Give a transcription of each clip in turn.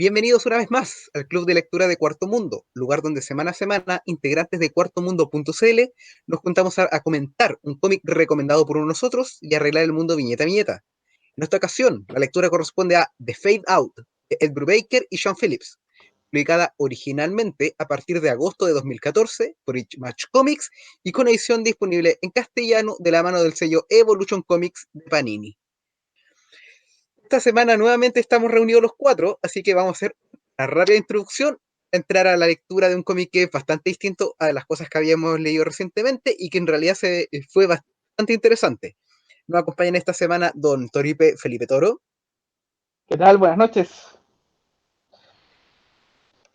Bienvenidos una vez más al Club de Lectura de Cuarto Mundo, lugar donde semana a semana integrantes de cuartomundo.cl nos juntamos a comentar un cómic recomendado por uno de nosotros y arreglar el mundo viñeta a viñeta. En esta ocasión, la lectura corresponde a The Fade Out, de Ed Brubaker y Sean Phillips, publicada originalmente a partir de agosto de 2014 por Image Comics y con edición disponible en castellano de la mano del sello Evolution Comics de Panini. Esta semana nuevamente estamos reunidos los cuatro, así que vamos a hacer una rápida introducción, entrar a la lectura de un cómic que es bastante distinto a las cosas que habíamos leído recientemente y que en realidad fue bastante interesante. Nos acompañan esta semana don Toripe Felipe Toro, ¿Qué tal? Buenas noches.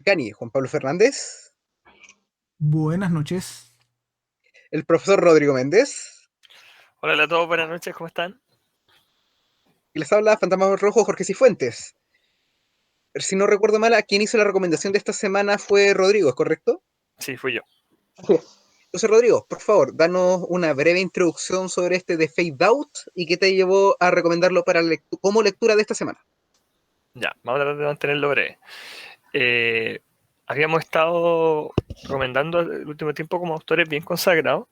Cani Juan Pablo Fernández, Buenas noches. el profesor Rodrigo Méndez, Hola a todos, buenas noches, ¿cómo están? y les habla Fantasma Rojo Jorge Cifuentes. Si no recuerdo mal, a quien hizo la recomendación de esta semana fue Rodrigo, ¿es correcto? Sí, fui yo. Así es. Entonces, Rodrigo, por favor, danos una breve introducción sobre este de Fade Out y qué te llevó a recomendarlo para como lectura de esta semana. Ya, vamos a tratar de mantenerlo breve. Habíamos estado recomendando el último tiempo como autores bien consagrados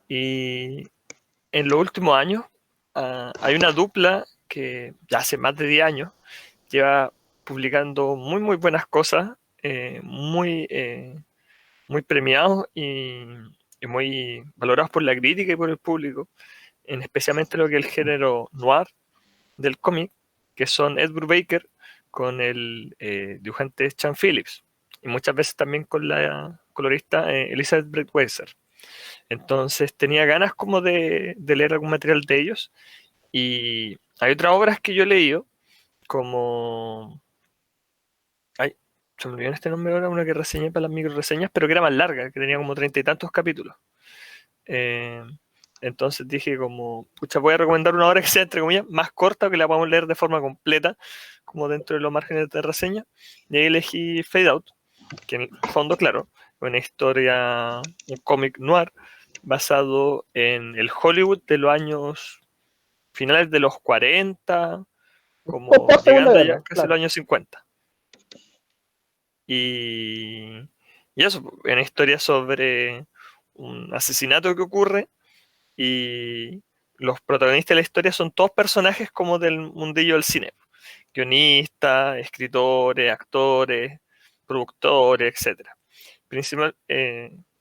y en los últimos años hay una dupla que ya hace más de 10 años lleva publicando muy buenas cosas, muy premiados y muy valorados por la crítica y por el público, en especialmente lo que es el género noir del cómic, que son Ed Brubaker con el dibujante Sean Phillips y muchas veces también con la colorista Elizabeth Brettweiser. Entonces tenía ganas como de leer algún material de ellos y hay otras obras que yo he leído como... Ay, se me olvidó este nombre ahora, una que reseñé para las micro reseñas, pero que era más larga, que tenía como 30 y tantos capítulos. Eh, entonces dije como, pucha, voy a recomendar una obra que sea, entre comillas, más corta, que la podamos leer de forma completa, como dentro de los márgenes de reseña. Y ahí elegí Fade Out, que en el fondo, claro, una historia, un cómic noir, basado en el Hollywood de los años finales de los 40, como Por Segunda llegando ya Guerra, casi a los claro. años 50. Y, y eso, una historia sobre un asesinato que ocurre y los protagonistas de la historia son todos personajes como del mundillo del cine. Guionistas, escritores, actores, productores, etcétera.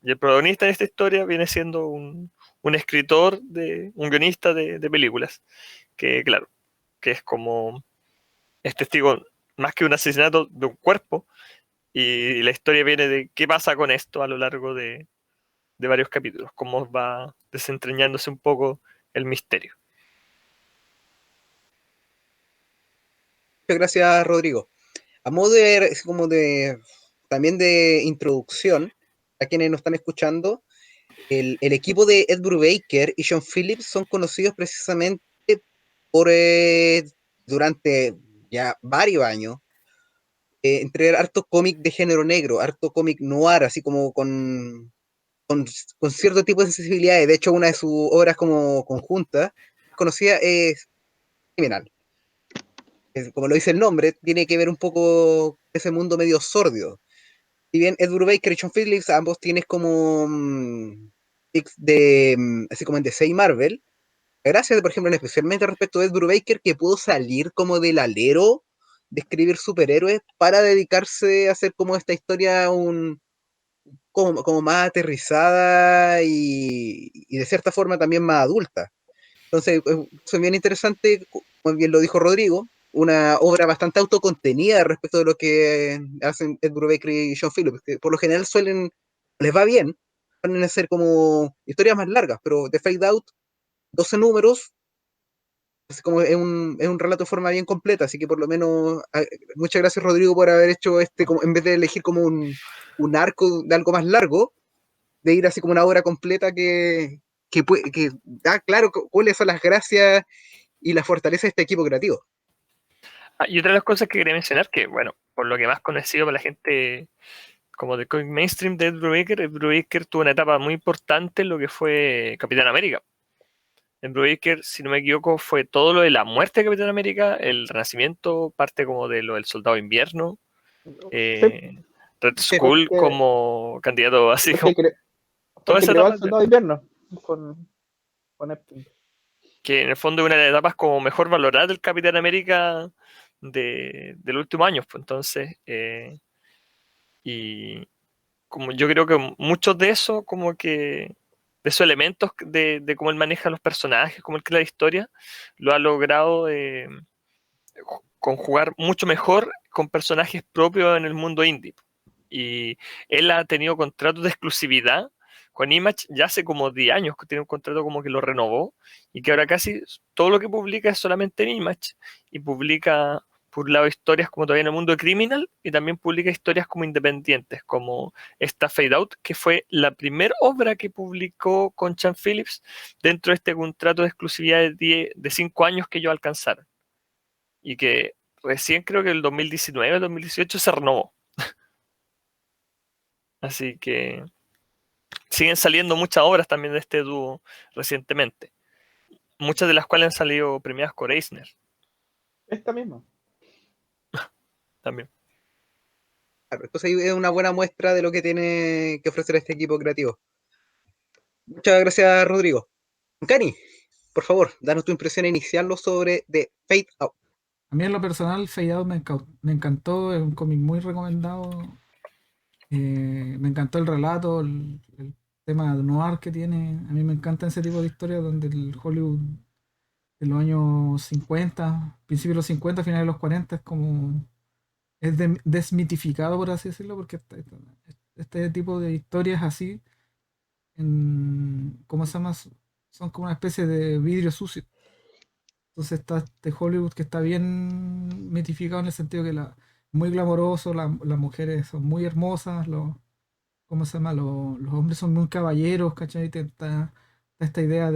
Y el protagonista de esta historia viene siendo un escritor, un guionista de películas, que claro, que es como, es testigo más que un asesinato de un cuerpo, y la historia viene de qué pasa con esto a lo largo de varios capítulos, cómo va desentrañándose un poco el misterio. Muchas gracias, Rodrigo. A modo de, como de, también de introducción, a quienes nos están escuchando, el equipo de Ed Brubaker y Sean Phillips son conocidos precisamente por, durante ya varios años, entregar harto cómic de género negro, harto cómic noir, así como con, con cierto tipo de sensibilidades. De hecho, una de sus obras como conjunta, conocida, es Criminal. Como lo dice el nombre, tiene que ver un poco con ese mundo medio sórdido. Si bien Ed Brubaker y Sean Phillips, ambos tienes como así como en DC y Marvel, gracias, por ejemplo, especialmente respecto a Ed Brubaker, que pudo salir como del alero de escribir superhéroes para dedicarse a hacer como esta historia como más aterrizada y de cierta forma también más adulta. Entonces, es bien interesante, como bien lo dijo Rodrigo, una obra bastante autocontenida respecto de lo que hacen Ed Brubaker y Sean Phillips, que por lo general les va bien, suelen hacer como historias más largas, pero The Fade Out, 12 números, es como es un relato de forma bien completa, así que por lo menos, muchas gracias Rodrigo por haber hecho como, en vez de elegir como un arco de algo más largo, de ir así como una obra completa que da claro cuáles son las gracias y la fortaleza de este equipo creativo. Y otra de las cosas que quería mencionar, que bueno, por lo que más conocido para la gente como del cómic mainstream de Ed Brubaker tuvo una etapa muy importante en lo que fue Capitán América. Ed Brubaker, si no me equivoco, fue todo lo de la muerte de Capitán América, el renacimiento, parte como de lo del Soldado de Invierno, Red Sí, Skull porque, como candidato así porque, como cre- toda porque esa creó etapa al soldado de invierno con Epstein. que en el fondo es una de las etapas como mejor valorada del Capitán América del último año, pues entonces y como yo creo que muchos de eso como que de esos elementos de cómo él maneja los personajes, cómo él crea la historia, lo ha logrado conjugar mucho mejor con personajes propios en el mundo indie. Y él ha tenido contratos de exclusividad con Image ya hace como 10 años, que tiene un contrato como que lo renovó y que ahora casi todo lo que publica es solamente en Image y publica por un lado historias como todavía en el mundo de Criminal y también publica historias como independientes, como esta Fade Out, que fue la primera obra que publicó con Chan Phillips dentro de este contrato de exclusividad de 5 años que ellos alcanzaron y que recién creo que el 2019, 2018 se renovó. Así que siguen saliendo muchas obras también de este dúo recientemente, muchas de las cuales han salido premiadas con Eisner Esta misma. también. Claro, entonces ahí es una buena muestra de lo que tiene que ofrecer este equipo creativo. Muchas gracias, Rodrigo. Cani, por favor, danos tu impresión inicial sobre The Fade Out. A mí en lo personal, Fade Out me encantó, es un cómic muy recomendado. Me encantó el relato, el tema noir que tiene. A mí me encanta ese tipo de historias donde el Hollywood de los años 50, principios de los 50, finales de los 40, es como desmitificado, por así decirlo, porque este tipo de historias así, ¿cómo se llama? Son como una especie de vidrio sucio. Entonces está este Hollywood que está bien mitificado en el sentido que muy glamoroso, las mujeres son muy hermosas, ¿cómo se llama? Los hombres son muy caballeros, ¿cachai? Está esta idea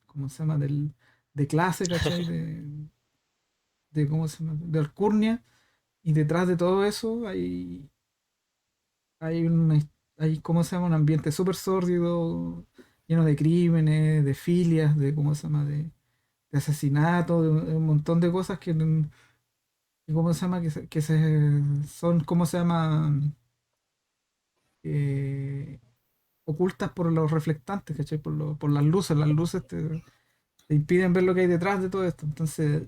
¿cómo se llama? De clase, ¿cachai? ¿Cómo se llama? De alcurnia. Y detrás de todo eso hay, una, hay, ¿cómo se llama? Un ambiente súper sórdido, lleno de crímenes, de filias, ¿cómo se llama? De asesinatos, de un montón de cosas ¿cómo se llama? Son, ¿cómo se llama? Eh, ocultas por los reflectantes, ¿cachai? Por las luces te impiden ver lo que hay detrás de todo esto. Entonces,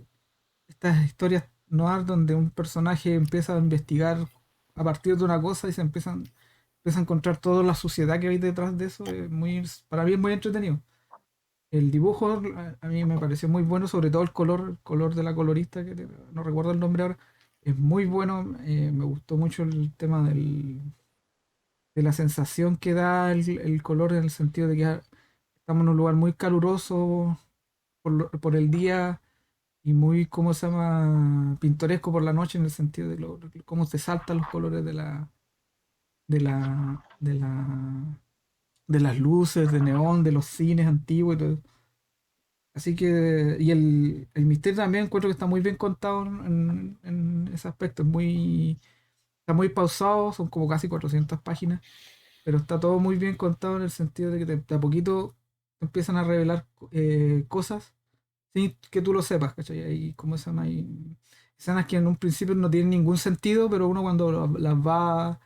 estas historias noir donde un personaje empieza a investigar a partir de una cosa y empieza a encontrar toda la suciedad que hay detrás de eso, para mí es muy entretenido. El dibujo a mí me pareció muy bueno, sobre todo el color de la colorista, no recuerdo el nombre ahora, es muy bueno. Me gustó mucho el tema de la sensación que da el color en el sentido de que estamos en un lugar muy caluroso por el día y muy, ¿cómo se llama? Pintoresco por la noche en el sentido de cómo se saltan los colores de la, de la, de las luces, de neón, de los cines antiguos y todo. Así que, y el misterio también encuentro que está muy bien contado en ese aspecto. Está muy pausado, son como casi 400 páginas, pero está todo muy bien contado en el sentido de que de a poquito te empiezan a revelar cosas sin que tú lo sepas, ¿cachai? Hay, ¿cómo se llama? Hay escenas que en un principio no tienen ningún sentido, pero uno cuando las va,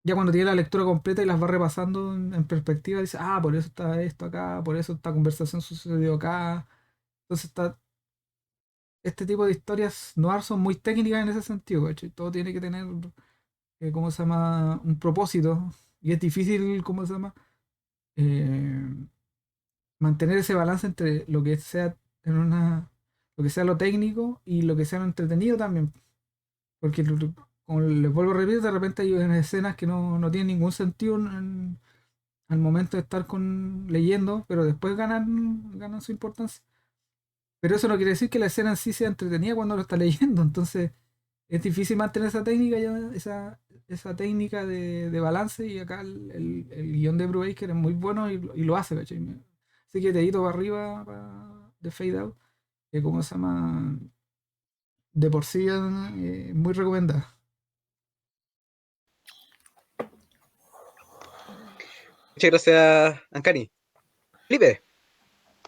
ya cuando tiene la lectura completa y las va repasando en perspectiva, dice, ah, por eso está esto acá, por eso esta conversación sucedió acá. Entonces este tipo de historias noir son muy técnicas en ese sentido, ¿cachai? Todo tiene que tener, ¿cómo se llama? Un propósito. Y es difícil, ¿cómo se llama? Eh, mantener ese balance entre lo que sea lo que sea lo técnico y lo que sea lo entretenido también. Porque, como les vuelvo a repetir, de repente hay escenas que no tienen ningún sentido al momento de estar leyendo, pero después ganan su importancia. Pero eso no quiere decir que la escena en sí sea entretenida cuando lo está leyendo. Entonces, es difícil mantener esa técnica, esa técnica de balance. Y acá el guión de Brubaker es muy bueno y lo hace, ¿cachai? Así que dedito para arriba de Fade Out, que como se llama, de por sí muy recomendada. Muchas gracias, Ancani. Felipe,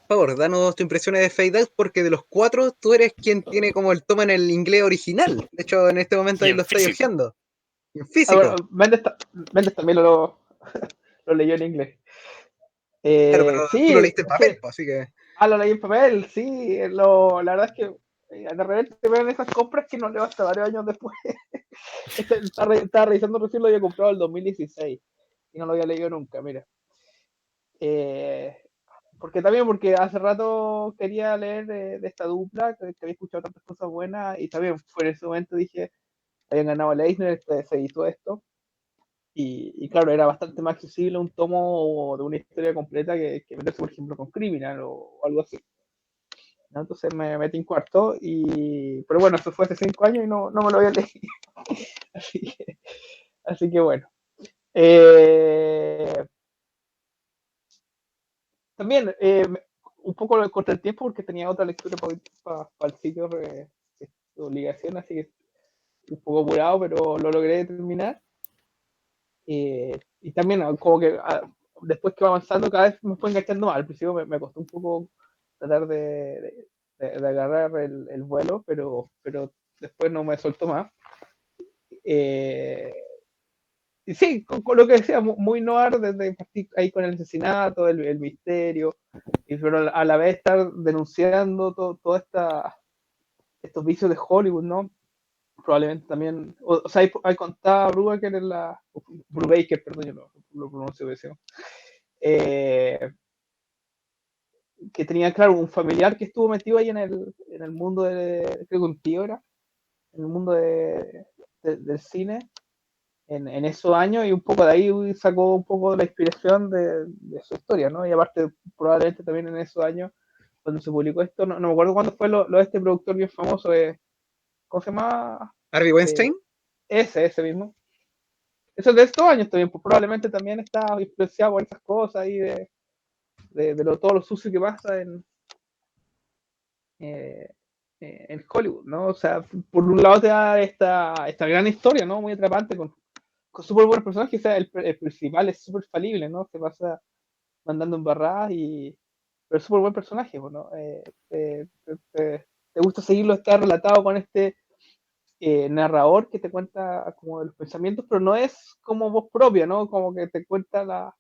Por favor, danos tus impresiones de Fade Out, porque de los 4 tú eres quien tiene como el toma en el inglés original. De hecho, en este momento Y ahí en lo estoy físico. hojeando. En Ah, bueno, físico. Méndez también lo leyó en inglés. Claro, pero tú lo Sí, leíste en es que papel, pues, así que. lo leí en papel, sí. La verdad es que de repente ven esas compras que no leo hasta varios años después. Estaba revisando recién, lo había comprado en el 2016 y no lo había leído nunca, mira. Porque hace rato quería leer de esta dupla, que había escuchado tantas cosas buenas, y también fue en ese momento dije, habían ganado el Eisner, se hizo esto, y claro, era bastante más accesible un tomo de una historia completa que meterse, por ejemplo, con Criminal o algo así, ¿no? Entonces me metí en cuarto, pero bueno, eso fue hace 5 años y no me lo había leído. así, que, así que bueno. Eh, También, un poco contra el tiempo porque tenía otra lectura para el sitio de obligación, así que un poco apurado, pero lo logré terminar. Y también, como que después que va avanzando, cada vez me fue enganchando más. Al principio me costó un poco tratar de agarrar el vuelo, pero después no me soltó más. Eh, y sí, con lo que decía, muy noir, desde partir ahí con el asesinato, el misterio, pero a la vez estar denunciando todos estos vicios de Hollywood, ¿no? Probablemente también, o sea, hay contaba Brubaker Brubaker, perdón, yo lo pronuncio bien, que tenía, claro, un familiar que estuvo metido ahí en el mundo creo que un tío era, en el mundo del cine, en esos años, y un poco de ahí sacó un poco de la inspiración de su historia, ¿no? Y aparte, probablemente también en esos años, cuando se publicó esto, no me acuerdo cuándo fue lo de este productor bien famoso, ¿cómo se llama? Harvey Eh, Weinstein. ese mismo. Eso es de estos años también, pues probablemente también está influenciado por esas cosas y todo lo sucio que pasa eh, en Hollywood, ¿no? O sea, por un lado te da esta gran historia, ¿no? Muy atrapante, con súper buenos personajes, o sea, el principal es súper falible, ¿no? Se pasa mandando embarradas, pero es súper buen personaje, ¿no? Te gusta seguirlo, está relatado con este narrador que te cuenta como de los pensamientos, pero no es como voz propia, ¿no? Como que te cuenta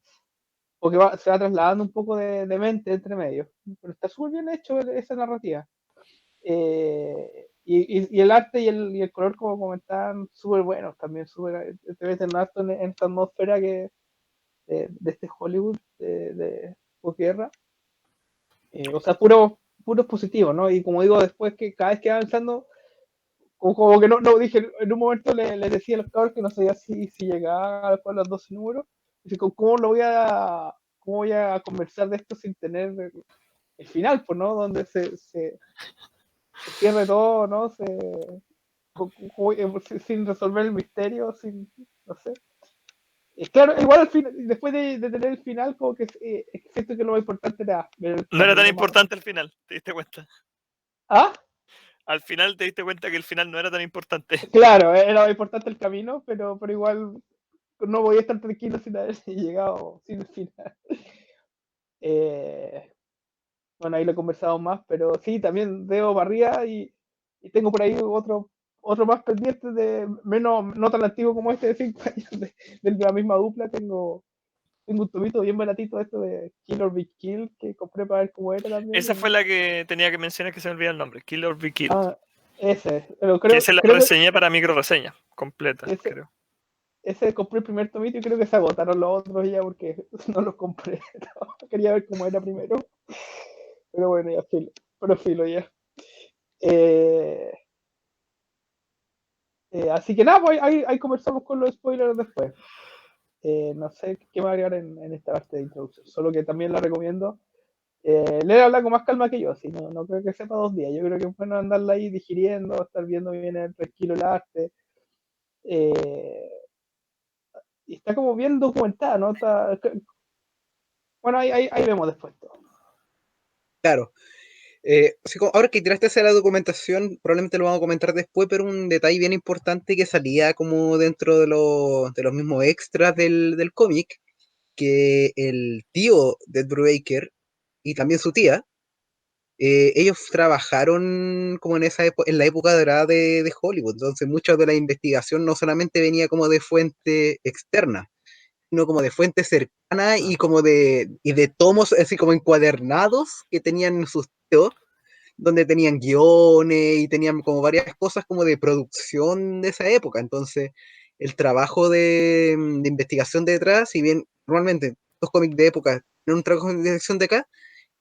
o que se va trasladando un poco de mente entre medio, pero está súper bien hecho esa narrativa. Y el arte y el color, como comentaban, súper buenos también, súper, te meten harto en esta atmósfera de este Hollywood de posguerra. O sea, puros positivos, ¿no? Y como digo, después que cada vez que va avanzando, como que no dije, en un momento le decía a los cabros que no sabía si llegaba a los 12 números. Dice, ¿cómo voy a conversar de esto sin tener el final, pues, ¿no? Donde se cierre todo, ¿no? Sin resolver el misterio, no sé. Claro, igual al final, después de tener el final, como que siento que lo más importante era ver el No era tan camino más. importante al final, te diste cuenta. Ah, Al final te diste cuenta que el final no era tan importante. claro, era importante el camino, pero igual no voy a estar tranquilo sin haber llegado sin el final. Eh, bueno, ahí lo he conversado más, pero sí, también veo barría y tengo por ahí otro más pendiente no tan antiguo como este de 5 años de la misma dupla. Tengo un tomito bien baratito esto de Kill or Be Kill que compré para ver cómo era también. Esa fue la que tenía que mencionar, que se me olvida el nombre, Kill or Be Killed. Ese, pero Que creo, esa la creo que reseñé para micro reseña completa, ese, creo. ese compré el primer tomito y creo que se agotaron los otros ya porque no los compré. No, quería ver cómo era primero. Pero bueno, ya filo. Pero filo ya. Eh, Así que nada, pues ahí conversamos con los spoilers después. No sé qué más agregar en esta parte de introducción. Solo que también la recomiendo. Léala con más calma que yo. Si no creo que sepa 2 días. Yo creo que es bueno andarla ahí digiriendo, estar viendo bien tranquilo el arte. Eh, y está como bien documentada, ¿no? Bueno, ahí vemos después todo. Claro. Así como ahora que tiraste hacia la documentación, probablemente lo vamos a comentar después, pero un detalle bien importante que salía como dentro de los mismos extras del cómic, que el tío de Ed Brubaker y también su tía ellos trabajaron como en en la época dorada de Hollywood, entonces mucha de la investigación no solamente venía como de fuente externa, sino como de fuente cercana y como de tomos así como encuadernados que tenían sus teos, donde tenían guiones y tenían como varias cosas como de producción de esa época. Entonces, el trabajo de investigación detrás, si bien normalmente los cómics de época tienen un trabajo de investigación de acá,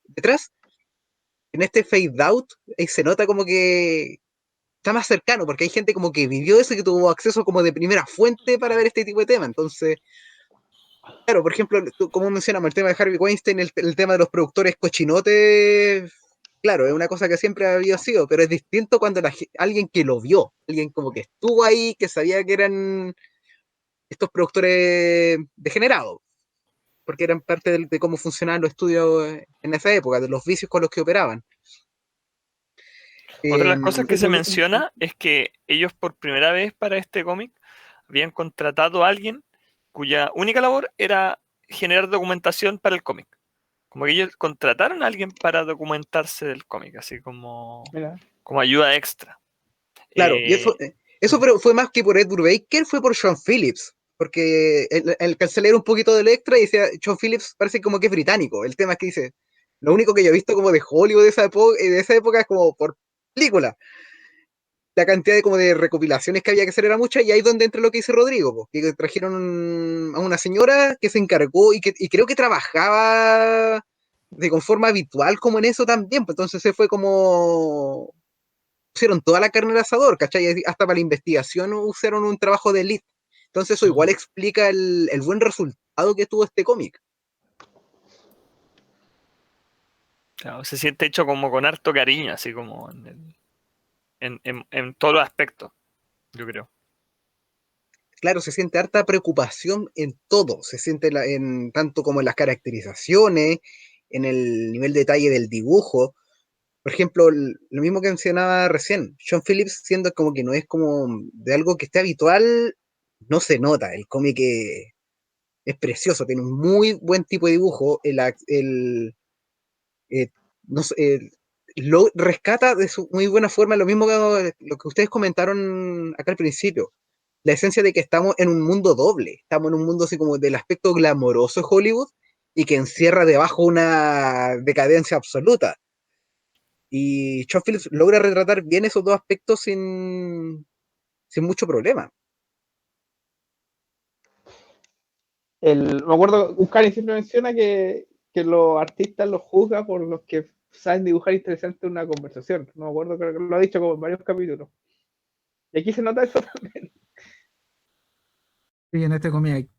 detrás, en este Fade Out, se nota como que está más cercano, porque hay gente como que vivió eso y que tuvo acceso como de primera fuente para ver este tipo de tema. Entonces, claro, por ejemplo, como mencionamos, el tema de Harvey Weinstein, el tema de los productores cochinotes, claro, es una cosa que siempre había sido, pero es distinto cuando alguien que lo vio, alguien como que estuvo ahí, que sabía que eran estos productores degenerados, porque eran parte de cómo funcionaban los estudios en esa época, de los vicios con los que operaban. Otra de las cosas Eh, que se menciona es que ellos por primera vez para este cómic habían contratado a alguien cuya única labor era generar documentación para el cómic. Como que ellos contrataron a alguien para documentarse del cómic, así Mira, como ayuda extra. claro, y Eh, eso fue más que por Ed Brubaker, fue por Sean Phillips, porque el cancelero un poquito del extra y decía, Sean Phillips parece como que es británico. El tema es que dice, lo único que yo he visto como de Hollywood de esa época es como por película. La cantidad de como de recopilaciones que había que hacer era mucha, y ahí es donde entra lo que dice Rodrigo, po, que trajeron a una señora que se encargó y creo que trabajaba con forma habitual como en eso también, pues entonces se fue como pusieron toda la carne al asador, ¿cachai? Hasta para la investigación usaron un trabajo de elite. Entonces eso igual explica el buen resultado que tuvo este cómic. claro, se siente hecho como con harto cariño, así como en todos los aspectos, yo creo. Claro, se siente harta preocupación en todo, se siente tanto como en las caracterizaciones, en el nivel de detalle del dibujo. Por ejemplo, lo mismo que mencionaba recién, Sean Phillips, siendo como que no es como de algo que esté habitual, no se nota. El cómic es precioso, tiene un muy buen tipo de dibujo, eh, no sé, lo rescata de su muy buena forma lo mismo que lo que ustedes comentaron acá al principio, la esencia de que estamos en un mundo doble, estamos en un mundo así como del aspecto glamoroso de Hollywood y que encierra debajo una decadencia absoluta. Y Sean Phillips logra retratar bien esos dos aspectos sin mucho problema. me acuerdo, Uscari siempre menciona que los artistas los juzga por los que saben dibujar interesante una conversación. No me acuerdo, creo que lo ha dicho como en varios capítulos. Y aquí se nota eso también. Y en este cómic hay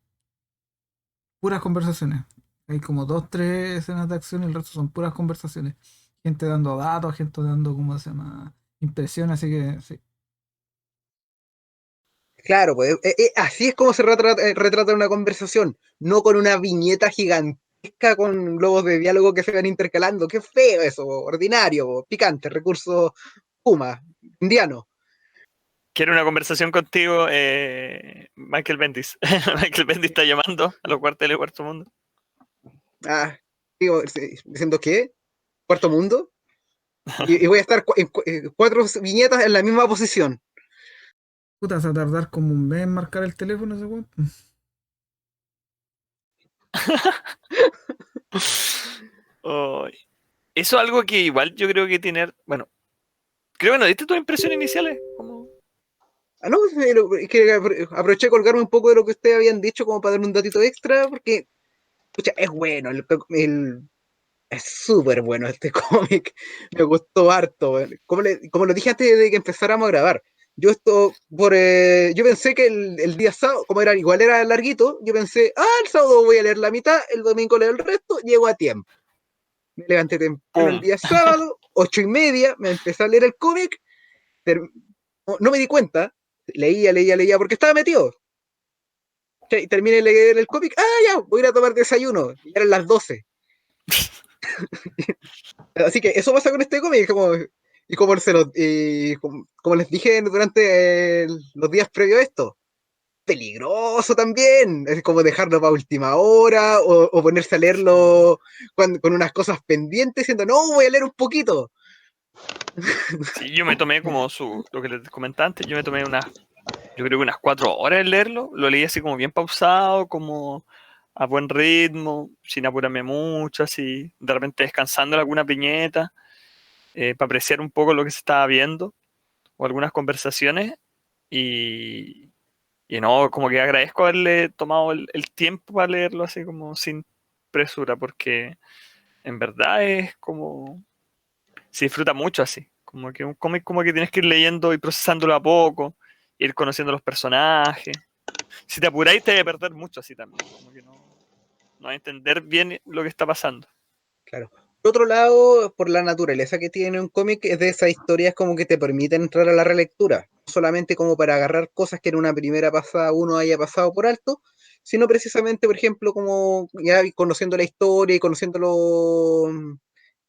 puras conversaciones. Hay como dos, tres escenas de acción y el resto son puras conversaciones. Gente dando datos, gente dando, ¿cómo se llama? Impresiones, así que sí. Claro, pues así es como se retrata una conversación, no con una viñeta gigantesca con globos de diálogo que se van intercalando. Qué feo eso, ordinario, picante, recurso Puma, indiano. Quiero una conversación contigo, Michael Bendis. Michael Bendis está llamando a los cuarteles de Cuarto Mundo. Ah, digo, diciendo que, cuarto mundo, y voy a estar cuatro viñetas en la misma posición. Puta, se va a tardar como un mes en marcar el teléfono ese weón. Oh, eso es algo que igual yo creo que tener. Bueno, creo que no diste tus impresiones iniciales. Ah, no, es que aproveché de colgarme un poco de lo que ustedes habían dicho como para dar un datito extra, porque, escucha, es bueno, es súper bueno este cómic, me gustó harto. Como lo dije antes de que empezáramos a grabar, yo pensé que el día sábado, como igual era larguito, yo pensé, el sábado voy a leer la mitad, el domingo leo el resto, llego a tiempo. Me levanté temprano el ¡Pum! día sábado, 8:30, me empecé a leer el cómic, no me di cuenta, leía, porque estaba metido. Y terminé de leer el cómic, ya, voy a ir a tomar desayuno, y eran las 12. Así que eso pasa con este cómic, y como les dije durante los días previos a esto, peligroso también. Es como dejarlo para última hora o ponerse a leerlo con unas cosas pendientes, diciendo, no, voy a leer un poquito. Sí, yo me tomé como lo que les comentaba antes, yo creo que unas 4 horas en leerlo, lo leí así como bien pausado, como a buen ritmo, sin apurarme mucho, así, de repente descansando en alguna viñeta, para apreciar un poco lo que se estaba viendo, o algunas conversaciones, y, y no, como que agradezco haberle tomado el tiempo para leerlo así como sin presura, porque en verdad es como, se disfruta mucho así, como que un cómic como que tienes que ir leyendo y procesándolo a poco, ir conociendo los personajes. Si te apuráis te vas a perder mucho así también, como que no vas a entender bien lo que está pasando. Claro. Por otro lado, por la naturaleza que tiene un cómic, es de esas historias como que te permiten entrar a la relectura. No solamente como para agarrar cosas que en una primera pasada uno haya pasado por alto, sino precisamente, por ejemplo, como ya conociendo la historia y conociendo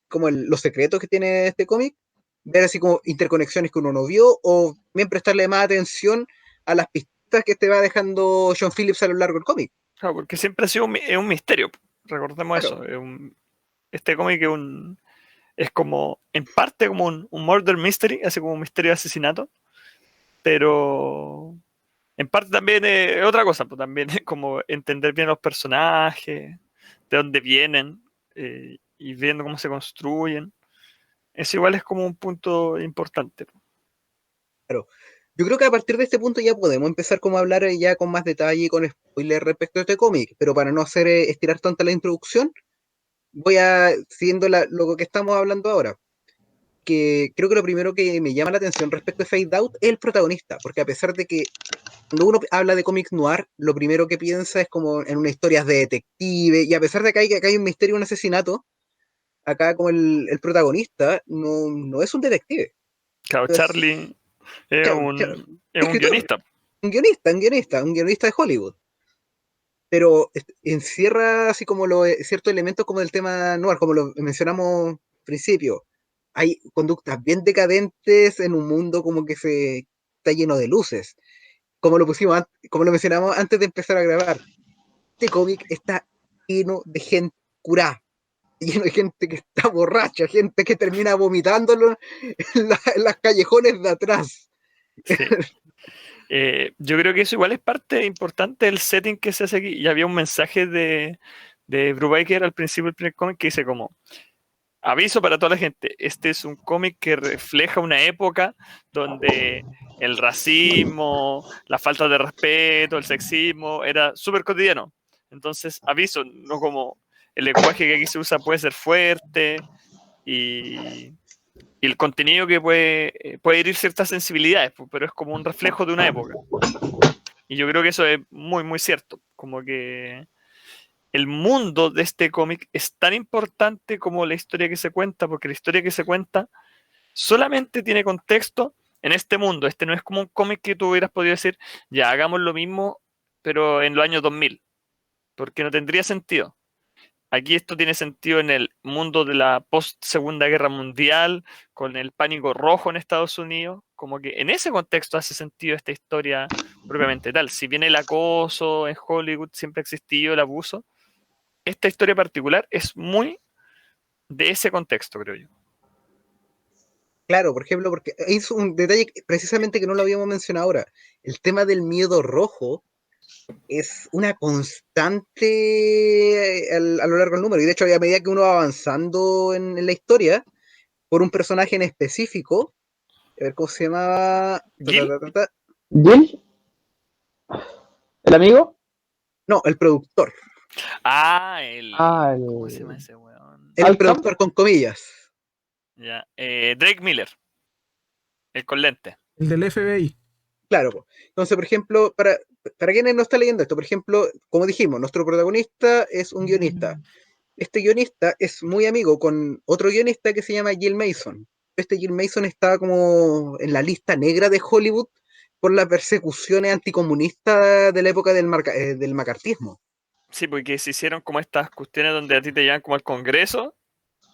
como los secretos que tiene este cómic, ver así como interconexiones que uno no vio, o bien prestarle más atención a las pistas que te va dejando John Phillips a lo largo del cómic. Claro, porque siempre ha sido es un misterio, recordemos Claro, eso. Este cómic es como, en parte como un murder mystery, así como un misterio de asesinato, pero en parte también es otra cosa, pues también es como entender bien los personajes, de dónde vienen, y viendo cómo se construyen. Eso igual es como un punto importante. claro. Yo creo que a partir de este punto ya podemos empezar como a hablar ya con más detalle y con spoilers respecto a este cómic, pero para no hacer estirar tanto la introducción, voy a, siguiendo lo que estamos hablando ahora, que creo que lo primero que me llama la atención respecto a Fade Out es el protagonista, porque a pesar de que cuando uno habla de cómic noir, lo primero que piensa es como en una historia de detective, y a pesar de que hay un misterio, un asesinato, acá como el protagonista no es un detective, Claro, es, Charlie es es un escritor, guionista. un guionista de Hollywood, pero encierra así como ciertos elementos como del tema noir, como lo mencionamos al principio. Hay conductas bien decadentes en un mundo como que se está lleno de luces. Como lo mencionamos antes de empezar a grabar, este cómic está lleno de gente curada, lleno de gente que está borracha, gente que termina vomitándolo en las callejones de atrás. Sí. Yo creo que eso igual es parte importante del setting que se hace aquí. Y había un mensaje de Brubaker al principio del primer cómic que dice como, aviso para toda la gente, este es un cómic que refleja una época donde el racismo, la falta de respeto, el sexismo era súper cotidiano. Entonces, aviso, no como el lenguaje que aquí se usa puede ser fuerte y, y el contenido que puede herir ciertas sensibilidades, pero es como un reflejo de una época. Y yo creo que eso es muy, muy cierto. Como que el mundo de este cómic es tan importante como la historia que se cuenta, porque la historia que se cuenta solamente tiene contexto en este mundo. Este no es como un cómic que tú hubieras podido decir, ya hagamos lo mismo, pero en los años 2000, porque no tendría sentido. Aquí esto tiene sentido en el mundo de la post-Segunda Guerra Mundial, con el pánico rojo en Estados Unidos, como que en ese contexto hace sentido esta historia propiamente tal. Si bien el acoso en Hollywood siempre ha existido, el abuso, esta historia particular es muy de ese contexto, creo yo. Claro, por ejemplo, porque es un detalle precisamente que no lo habíamos mencionado ahora. El tema del miedo rojo es una constante a lo largo del número. Y de hecho, a medida que uno va avanzando en la historia, por un personaje en específico, a ver cómo se llamaba. Gil, ¿Jill? ¿El amigo? No, el productor. Ah, ¿cómo se llama ese weón? El Alcam. productor con comillas. Ya, Drake Miller, el con lente. El del FBI. Claro, po. Entonces, por ejemplo, para quienes no están leyendo esto, por ejemplo, como dijimos, nuestro protagonista es un guionista. Este guionista es muy amigo con otro guionista que se llama Jill Mason. Este Jill Mason está como en la lista negra de Hollywood por las persecuciones anticomunistas de la época del macartismo. Sí, porque se hicieron como estas cuestiones donde a ti te llevan como al Congreso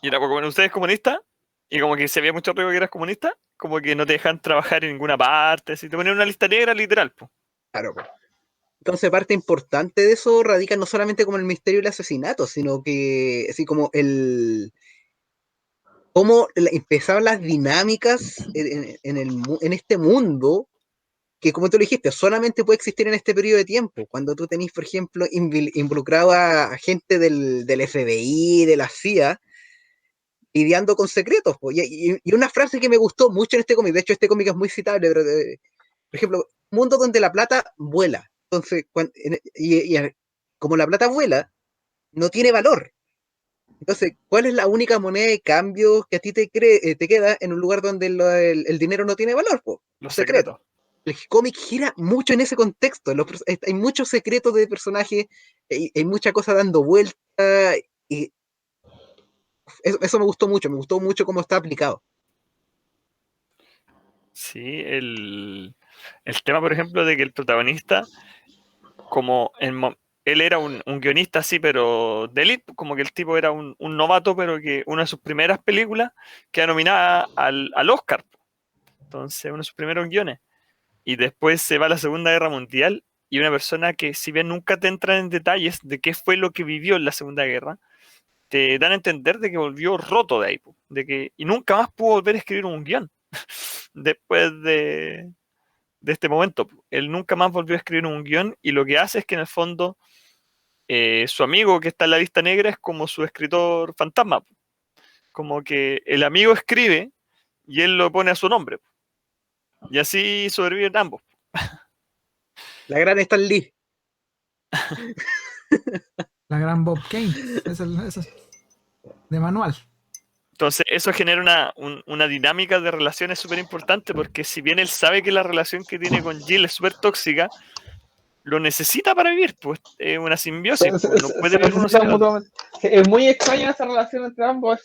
y era como, bueno, usted es comunista y como que se veía mucho ruido que eras comunista, como que no te dejan trabajar en ninguna parte, así te ponen una lista negra literal, pues. Claro, po. Entonces, parte importante de eso radica no solamente como el misterio del asesinato, sino que así como cómo empezaron las dinámicas en este mundo, que como tú lo dijiste, solamente puede existir en este periodo de tiempo. Cuando tú tenés, por ejemplo, involucrado a gente del FBI, de la CIA, lidiando con secretos. Po. Y una frase que me gustó mucho en este cómic, de hecho este cómic es muy citable, pero por ejemplo, mundo donde la plata vuela. Entonces, como la plata vuela, no tiene valor. Entonces, ¿cuál es la única moneda de cambio que a ti te queda en un lugar donde el dinero no tiene valor? Po? Los Secreto. secretos. El cómic gira mucho en ese contexto. Hay muchos secretos de personajes, hay mucha cosa dando vuelta, y eso me gustó mucho cómo está aplicado. Sí, el tema, por ejemplo, de que el protagonista, como él era un guionista así, pero de élite, como que el tipo era un novato, pero que una de sus primeras películas queda nominada al Oscar. Entonces, uno de sus primeros guiones. Y después se va a la Segunda Guerra Mundial y una persona que, si bien nunca te entra en detalles de qué fue lo que vivió en la Segunda Guerra, te dan a entender de que volvió roto de ahí, po, y nunca más pudo volver a escribir un guión después de este momento. Po. Él nunca más volvió a escribir un guión y lo que hace es que en el fondo su amigo que está en la lista negra es como su escritor fantasma, po. Como que el amigo escribe y él lo pone a su nombre. Po. Y así sobreviven ambos. La gran Stan Lee. La gran Bob Kane. Esa es de manual. Entonces, eso genera una dinámica de relaciones súper importante porque si bien él sabe que la relación que tiene con Jill es súper tóxica, lo necesita para vivir, pues es una simbiosis, pues no puede vivir uno sin el otro. Es muy extraña esa relación entre ambos,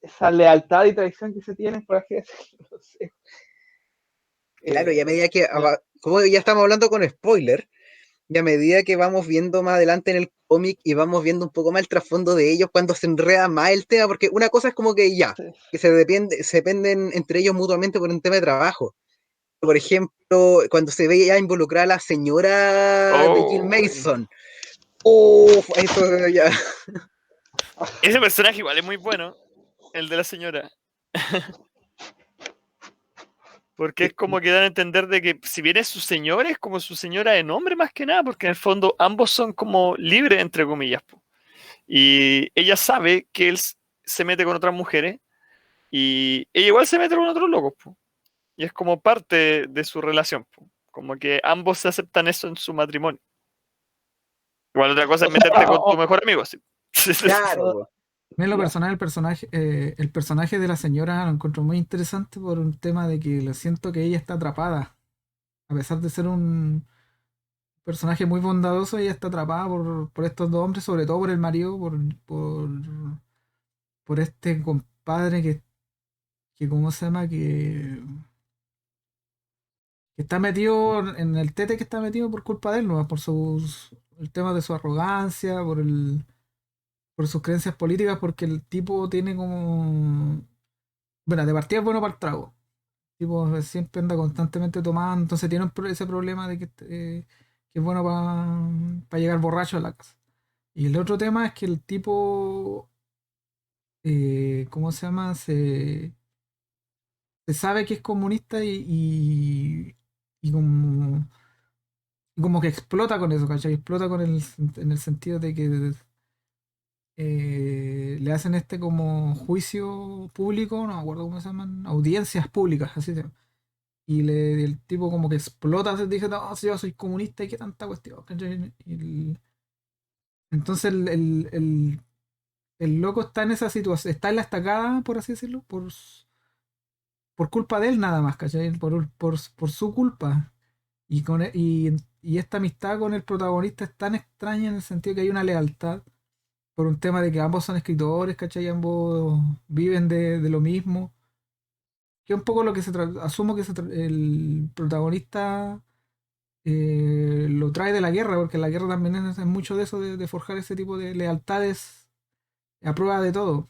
esa lealtad y traición que se tienen, por así decirlo. No sé. Claro, y a medida que, como ya estamos hablando con spoiler, y a medida que vamos viendo más adelante en el cómic y vamos viendo un poco más el trasfondo de ellos, cuando se enreda más el tema, porque una cosa es como que ya, Sí. que se dependen entre ellos mutuamente por un tema de trabajo. Por ejemplo, cuando se ve ya involucrada la señora de Jill Oh, Mason. Uff, eso ya. ese personaje igual es muy bueno, el de la señora. Porque es como que dan a entender de que si bien es su señora, es como su señora de nombre más que nada, porque en el fondo ambos son como libres, entre comillas. Po. Y ella sabe que él se mete con otras mujeres y ella igual se mete con otros locos. Po. Y es como parte de su relación. Po. Como que ambos se aceptan eso en su matrimonio. Igual otra cosa es O sea, meterte con tu mejor amigo. ¿Sí? Claro. En lo personal, el personaje de la señora lo encuentro muy interesante por un tema de que lo siento que ella está atrapada. A pesar de ser un personaje muy bondadoso, ella está atrapada por estos dos hombres, sobre todo por el marido, por este compadre que ¿cómo se llama? Que está metido en el tete que está metido por culpa de él, ¿no? El tema de su arrogancia, por sus creencias políticas, porque el tipo tiene como... Bueno, de partida es bueno para el trago. El tipo siempre anda constantemente tomando, entonces tiene ese problema de que es bueno para llegar borracho a la casa. Y el otro tema es que el tipo, ¿cómo se llama? Se sabe que es comunista y como que explota con eso, ¿cachai? Explota en el sentido de que le hacen este como juicio público, no me acuerdo cómo se llaman, audiencias públicas, así se llama. El tipo como que explota, se dice, no, si yo soy comunista y qué tanta cuestión, ¿cachai? Entonces el loco está en esa situación, está en la estacada, por así decirlo, por culpa de él nada más, ¿cachai? Por su culpa. Y esta amistad con el protagonista es tan extraña en el sentido que hay una lealtad por un tema de que ambos son escritores, ¿cachai? Ambos viven de lo mismo. Que es un poco lo que asumo que el protagonista lo trae de la guerra, porque la guerra también es mucho de eso, de forjar ese tipo de lealtades a prueba de todo.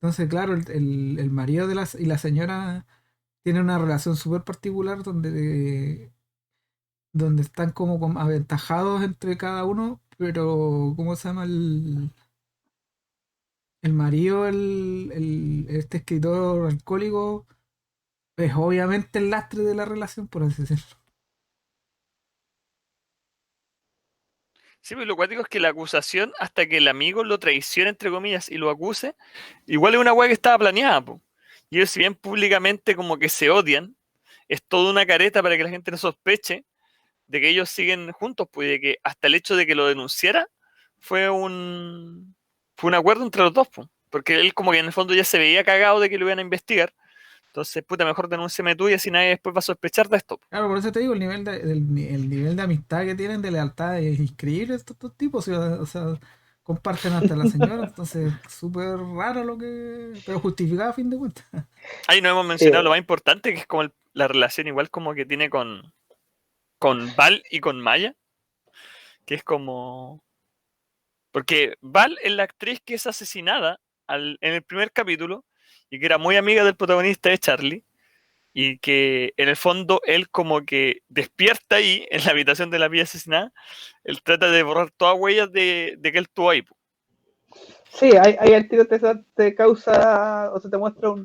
Entonces, claro, el marido y la señora tienen una relación súper particular donde donde están como aventajados entre cada uno, pero ¿cómo se llama el marido, este escritor alcohólico? Es obviamente el lastre de la relación, por así decirlo. Sí, pues lo cuático es que la acusación, hasta que el amigo lo traicione, entre comillas, y lo acuse, igual es una weá que estaba planeada, po. Y ellos, si bien públicamente como que se odian, es toda una careta para que la gente no sospeche de que ellos siguen juntos, pues, y de que hasta el hecho de que lo denunciara fue fue un acuerdo entre los dos, pues. Porque él como que en el fondo ya se veía cagado de que lo iban a investigar. Entonces, puta, mejor denúnciame tú y así nadie después va a sospechar de esto, po. Claro, por eso te digo, el nivel de amistad que tienen, de lealtad, es increíble estos tipos. O sea, comparten hasta la señora, entonces súper raro lo que. Pero justificado a fin de cuentas. Ahí no hemos mencionado lo más importante, que es como la relación igual como que tiene con Val y con Maya, que es como... Porque Val es la actriz que es asesinada en el primer capítulo y que era muy amiga del protagonista de Charlie y que en el fondo él como que despierta ahí en la habitación de la villa asesinada, él trata de borrar todas huellas de que él estuvo ahí, po. Sí, ahí al tiro te causa, o sea, te muestra un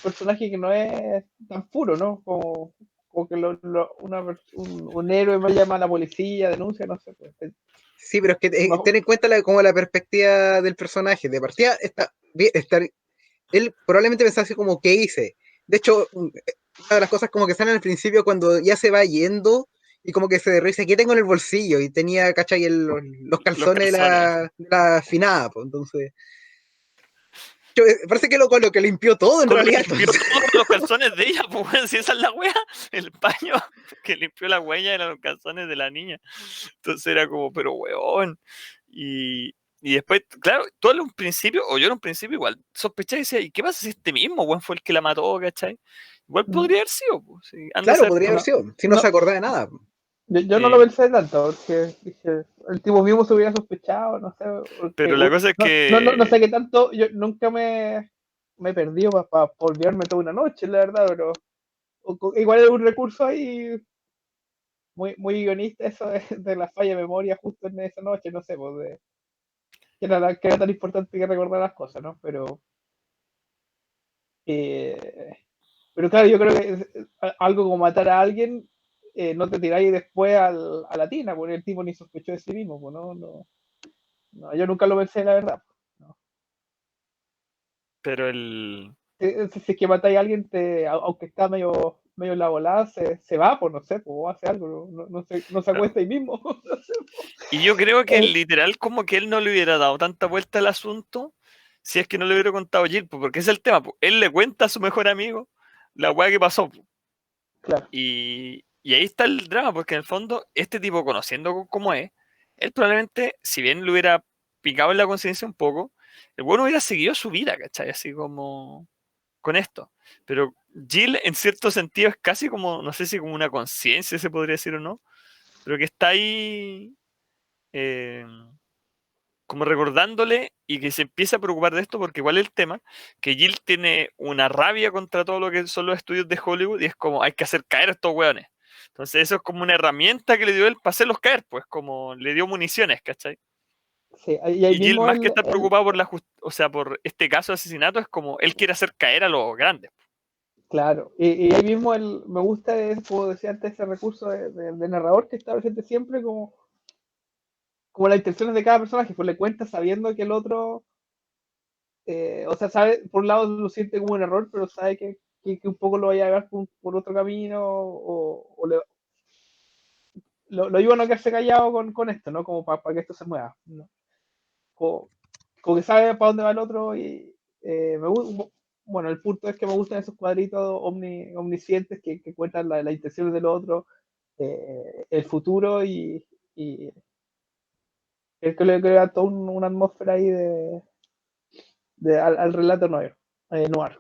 personaje que no es tan puro, ¿no? Como que un héroe me llama a la policía, denuncia, no sé. Pues, Sí, pero es que no, ten en cuenta como la perspectiva del personaje. De partida, él probablemente pensaba así como, ¿qué hice? De hecho, una de las cosas como que salen al principio cuando ya se va yendo y como que se derrisa, ¿qué tengo en el bolsillo? Y tenía, ¿cachai? Los Los calzones calzones. de la afinada, pues entonces... parece que lo, con lo que limpió todo en Con lo que realidad. limpió Entonces, todos los calzones de ella, pues bueno, si esa es la wea, el paño que limpió la huella de los calzones de la niña. Entonces era como, pero weón. Y después, claro, tú en un principio, o yo en un principio igual, sospechaba y decía, ¿y qué pasa si este mismo weón fue el que la mató, cachai? Igual podría haber sido, pues, sí, anda a claro, ser podría tú. haber no, sido, si no se no, acordaba de nada. yo no lo Eh, pensé tanto, porque dije, el tipo mismo se hubiera sospechado, no sé, porque pero la cosa es no sé que, qué tanto, yo nunca me he perdido para olvidarme toda una noche, la verdad, pero igual es un recurso ahí muy guionista eso de la falla de memoria justo en esa noche, no sé, pues que era tan importante que recordar las cosas, ¿no? Eh, pero claro, yo creo que algo como matar a alguien, no te tiráis después a la tina, porque el tipo ni sospechó de sí mismo, pues, no, yo nunca lo pensé, la verdad. No. pero el, Si es que matáis a alguien, aunque está medio en la volada, se va, pues no sé, pues hace algo, no se claro. acuesta ahí mismo. No sé, Y yo creo que pues. literal como que él no le hubiera dado tanta vuelta al asunto si es que no le hubiera contado a Jill, pues, porque ese es el tema, pues. Él le cuenta a su mejor amigo la weá que pasó, pues. Claro, Y ahí está el drama, porque en el fondo, este tipo, conociendo cómo es, él probablemente, si bien le hubiera picado en la conciencia un poco, el bueno hubiera seguido su vida, ¿cachai? Así como con esto. Pero Jill, en cierto sentido, es casi como, no sé si como una conciencia se podría decir o no, pero que está ahí eh, como recordándole y que se empieza a preocupar de esto, porque igual el tema, que Jill tiene una rabia contra todo lo que son los estudios de Hollywood y es como, hay que hacer caer a estos weones. Entonces eso es como una herramienta que le dio él para hacerlos caer, pues como le dio municiones, ¿cachai? sí, y ahí Y Jill, mismo más que estar preocupado por o sea, por este caso de asesinato, es como él quiere hacer caer a los grandes. claro, y ahí mismo me gusta, como decía antes, ese recurso de narrador que está presente siempre como las intenciones de cada personaje, pues le cuenta sabiendo que el otro, o sea, sabe, por un lado lo siente como un error, pero sabe que un poco lo vaya a llevar por otro camino, lo iba a no quedarse callado con esto, ¿no? Como para que esto se mueva, ¿no? Como, como que sabe para dónde va el otro y bueno, el punto es que me gustan esos cuadritos omniscientes que cuentan las intenciones del otro, el futuro y creo que le crea toda una atmósfera ahí al relato noir, noir.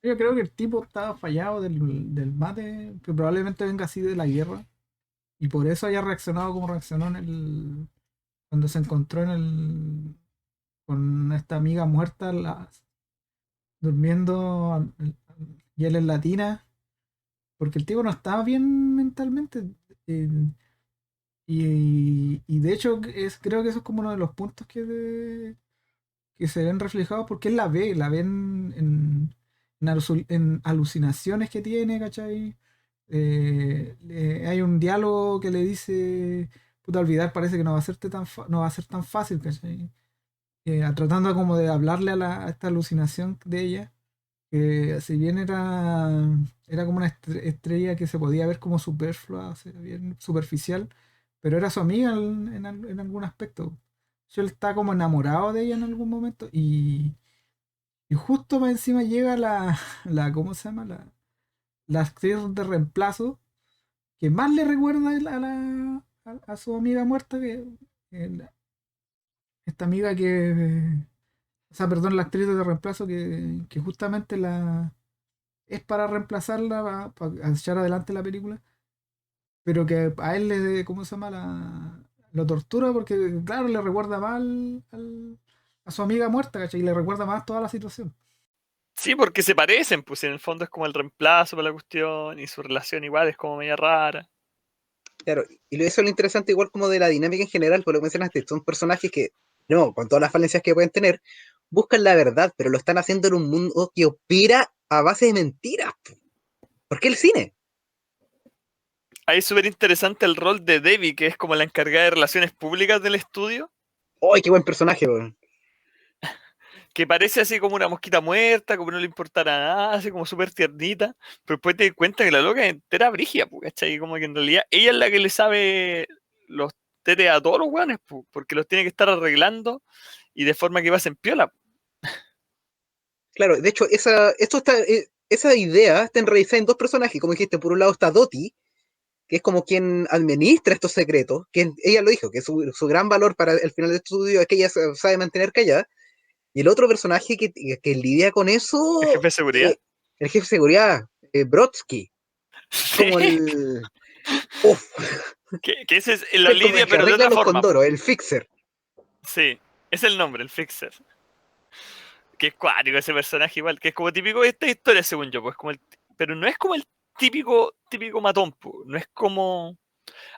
Yo creo que el tipo estaba fallado del mate, que probablemente venga así de la guerra. Y por eso haya reaccionado como reaccionó cuando se encontró con esta amiga muerta durmiendo y él en la tina. Porque el tipo no estaba bien mentalmente. Eh, y de hecho creo que eso es como uno de los puntos que se ven reflejados porque él la ve en alucinaciones que tiene, ¿cachai? Hay un diálogo que le dice, puta, olvidar parece que no va a no va a ser tan fácil, ¿cachai? Tratando como de hablarle a esta alucinación de ella, que si bien era como una estrella que se podía ver como superflua, o sea, bien superficial, pero era su amiga en algún aspecto. Yo él está como enamorado de ella en algún momento y justo más encima llega ¿cómo se llama? La actriz de reemplazo que más le recuerda a su amiga muerta que esta amiga o sea, perdón, la actriz de reemplazo que justamente es para reemplazarla, para echar adelante la película, pero que a él ¿cómo se llama? Lo tortura porque, claro, le recuerda mal a su amiga muerta, ¿cachai? Y le recuerda más toda la situación. Sí, porque se parecen, pues en el fondo es como el reemplazo para la cuestión y su relación igual es como media rara. Claro, y eso es lo interesante igual como de la dinámica en general, por lo que mencionaste, son personajes que, no, con todas las falencias que pueden tener, buscan la verdad, pero lo están haciendo en un mundo que opera a base de mentiras. ¿Por qué el cine? Ahí es súper interesante el rol de Debbie, que es como la encargada de relaciones públicas del estudio, ¡Ay, qué buen personaje, weón! que parece así como una mosquita muerta, como no le importara nada, así como súper tiernita, pero después te das cuenta que la loca es entera brígida, pues, ¿cachai? Como que en realidad ella es la que le sabe los tetes a todos los weones, pues, porque los tiene que estar arreglando y de forma que pasen piola. Claro, de hecho, esa idea está enraizada en dos personajes, como dijiste, por un lado está Dottie, que es como quien administra estos secretos, que ella lo dijo, que su gran valor para el final del estudio es que ella sabe mantener callada, y el otro personaje que lidia con El jefe eso, de seguridad. el jefe de seguridad, Brodsky, Sí, como el... Uf, que ese es la es como lidia, el que pero de arregla otra los forma, pues. condoros, el fixer. Sí, es el nombre, el Fixer. Que es cuático ese personaje igual, que es como típico de esta historia, según yo, pues como pero no es como el típico matón, pues. No es como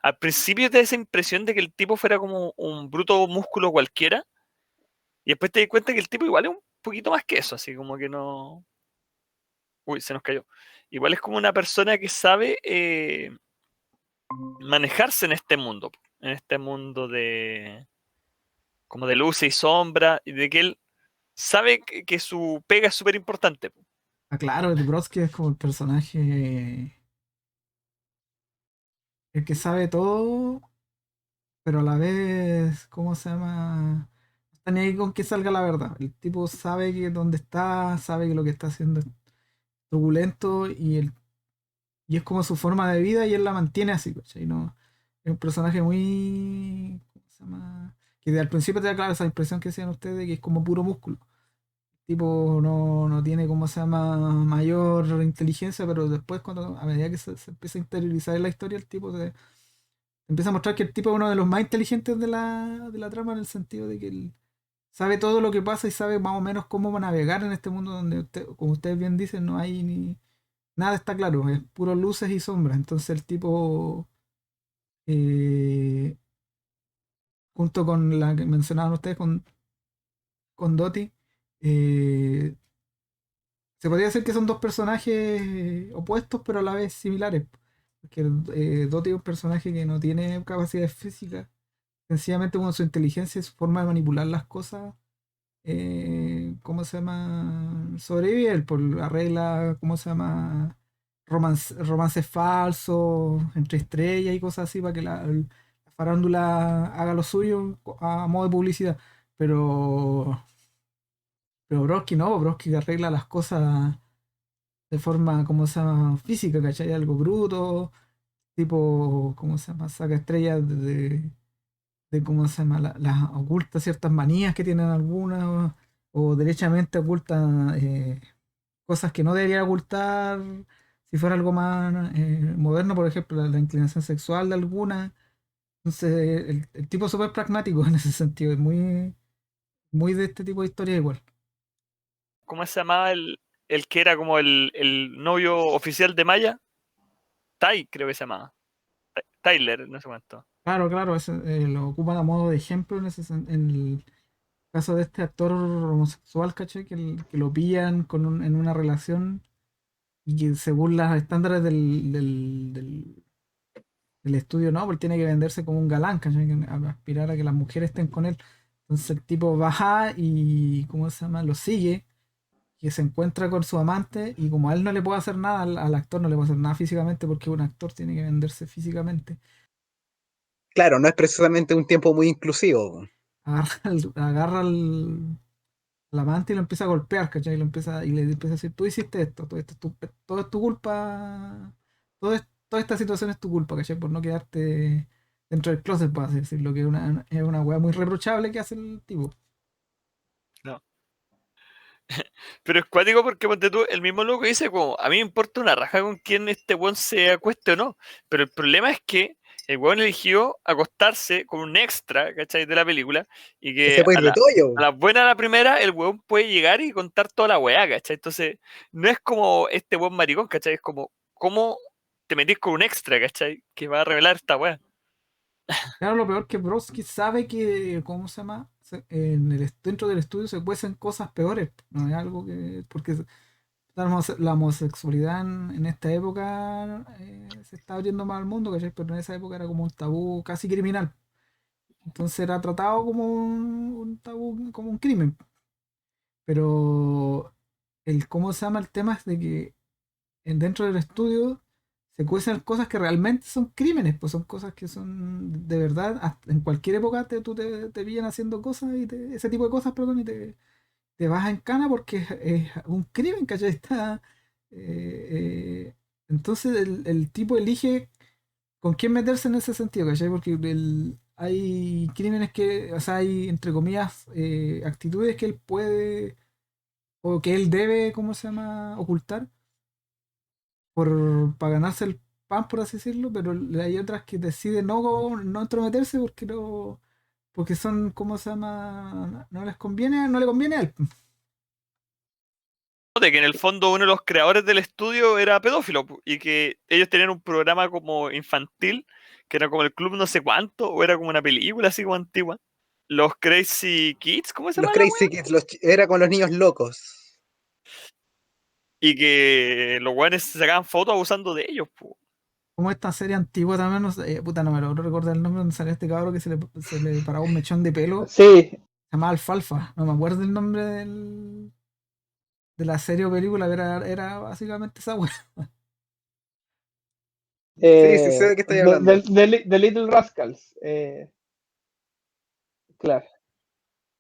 al principio te da esa impresión de que el tipo fuera como un bruto músculo cualquiera, y después te das cuenta que el tipo igual es un poquito más que eso, así como que no. Uy, se nos cayó. Igual es como una persona que sabe manejarse en este mundo de como de luces y sombra, y de que él sabe que su pega es súper importante. Ah, claro, Brodsky es como el personaje el que sabe todo, pero a la vez, ¿cómo se llama? No está ni ahí con que salga la verdad. El tipo sabe que dónde está, sabe que lo que está haciendo es turbulento y es como su forma de vida y él la mantiene así, ¿cachai? No, es un personaje muy, ¿cómo se llama? Que al principio te da claro esa impresión que decían ustedes de que es como puro músculo. Tipo no tiene, ¿cómo se llama? Mayor inteligencia, pero después a medida que se empieza a interiorizar en la historia, el tipo se empieza a mostrar que el tipo es uno de los más inteligentes de la trama en el sentido de que él sabe todo lo que pasa y sabe más o menos cómo navegar en este mundo donde como ustedes bien dicen, no hay ni nada está claro, es puro luces y sombras. Entonces el tipo, eh, junto con la que mencionaban ustedes, con Dottie, eh, se podría decir que son dos personajes opuestos, pero a la vez similares. Porque Dottie es un personaje que no tiene capacidades físicas. Sencillamente con su inteligencia y su forma de manipular las cosas, ¿cómo se llama? Sobrevive él, por arregla, ¿cómo se llama? Romances falsos, entre estrellas y cosas así para que la farándula haga lo suyo a modo de publicidad. Pero, pero Brodsky no, Brodsky arregla las cosas de forma, ¿cómo se llama? Física, ¿cachai? Algo bruto, tipo, ¿cómo se llama? Saca estrellas de cómo se llama, las oculta ciertas manías que tienen algunas, o derechamente oculta cosas que no debería ocultar si fuera algo más moderno, por ejemplo, la inclinación sexual de alguna. Entonces, el tipo es súper pragmático en ese sentido, es muy de este tipo de historia igual. ¿Cómo se llamaba el que era como el novio oficial de Maya? Tai, creo que se llamaba. Tyler, no sé cuánto. Claro, lo ocupan a modo de ejemplo en el caso de este actor homosexual, ¿cachai? Que lo pillan en una relación y que según los estándares del estudio, no, porque tiene que venderse como un galán, ¿cachai? Aspirar a que las mujeres estén con él. Entonces el tipo baja y, ¿cómo se llama? Lo sigue, que se encuentra con su amante y como a él no le puede hacer nada, al actor no le puede hacer nada físicamente porque un actor tiene que venderse físicamente. Claro, no es precisamente un tiempo muy inclusivo. Agarra al amante y lo empieza a golpear, ¿cachai? Y le empieza a decir, tú hiciste esto, todo es tu culpa, toda esta situación es tu culpa, ¿cachai? Por no quedarte dentro del closet, por así decirlo, que es una weá muy reprochable que hace el tipo. No. Pero es cuático porque ponte tú, el mismo loco dice como, a mí me importa una raja con quién este weón se acueste o no. Pero el problema es que el weón eligió acostarse con un extra, ¿cachai? De la película. Y Que se que puede ir de a tollo. la buena a la primera, el weón puede llegar y contar toda la weá, ¿cachai? Entonces, no es como este weón maricón, ¿cachai? Es como, ¿cómo te metís con un extra, ¿cachai? Que va a revelar esta weá. Claro, lo peor que Brodsky sabe que, ¿cómo se llama? Dentro del estudio se cuecen cosas peores, no es algo que, porque la homosexualidad en esta época se está abriendo más al mundo, ¿cachai? Pero en esa época era como un tabú casi criminal. Entonces era tratado como un tabú, como un crimen. Pero cómo se llama el tema es de que dentro del estudio se cuecen cosas que realmente son crímenes, pues son cosas que son de verdad, en cualquier época te pillan haciendo cosas ese tipo de cosas, perdón, y te vas en cana porque es un crimen, ¿cachai? Entonces el tipo elige con quién meterse en ese sentido, ¿cachai? Porque hay crímenes o sea, hay, entre comillas, actitudes que él puede, o que él debe, ¿cómo se llama?, ocultar, para ganarse el pan, por así decirlo, pero hay otras que decide no entrometerse porque son, ¿cómo se llama?, no le conviene a él. De que en el fondo uno de los creadores del estudio era pedófilo y que ellos tenían un programa como infantil que era como el club no sé cuánto o era como una película así como antigua. Los Crazy Kids, ¿cómo se Los llama la Crazy wea? Kids, era con los niños locos. Y que los weones se sacaban fotos abusando de ellos. Po. Como esta serie antigua también, no sé, puta, no me logro recordar el nombre donde salía este cabro que se le paraba un mechón de pelo, Sí, se llamaba Alfalfa, no me acuerdo el nombre de la serie o película, pero era básicamente esa wea. Sí, sí sé de qué estoy hablando. The Little Rascals. Claro.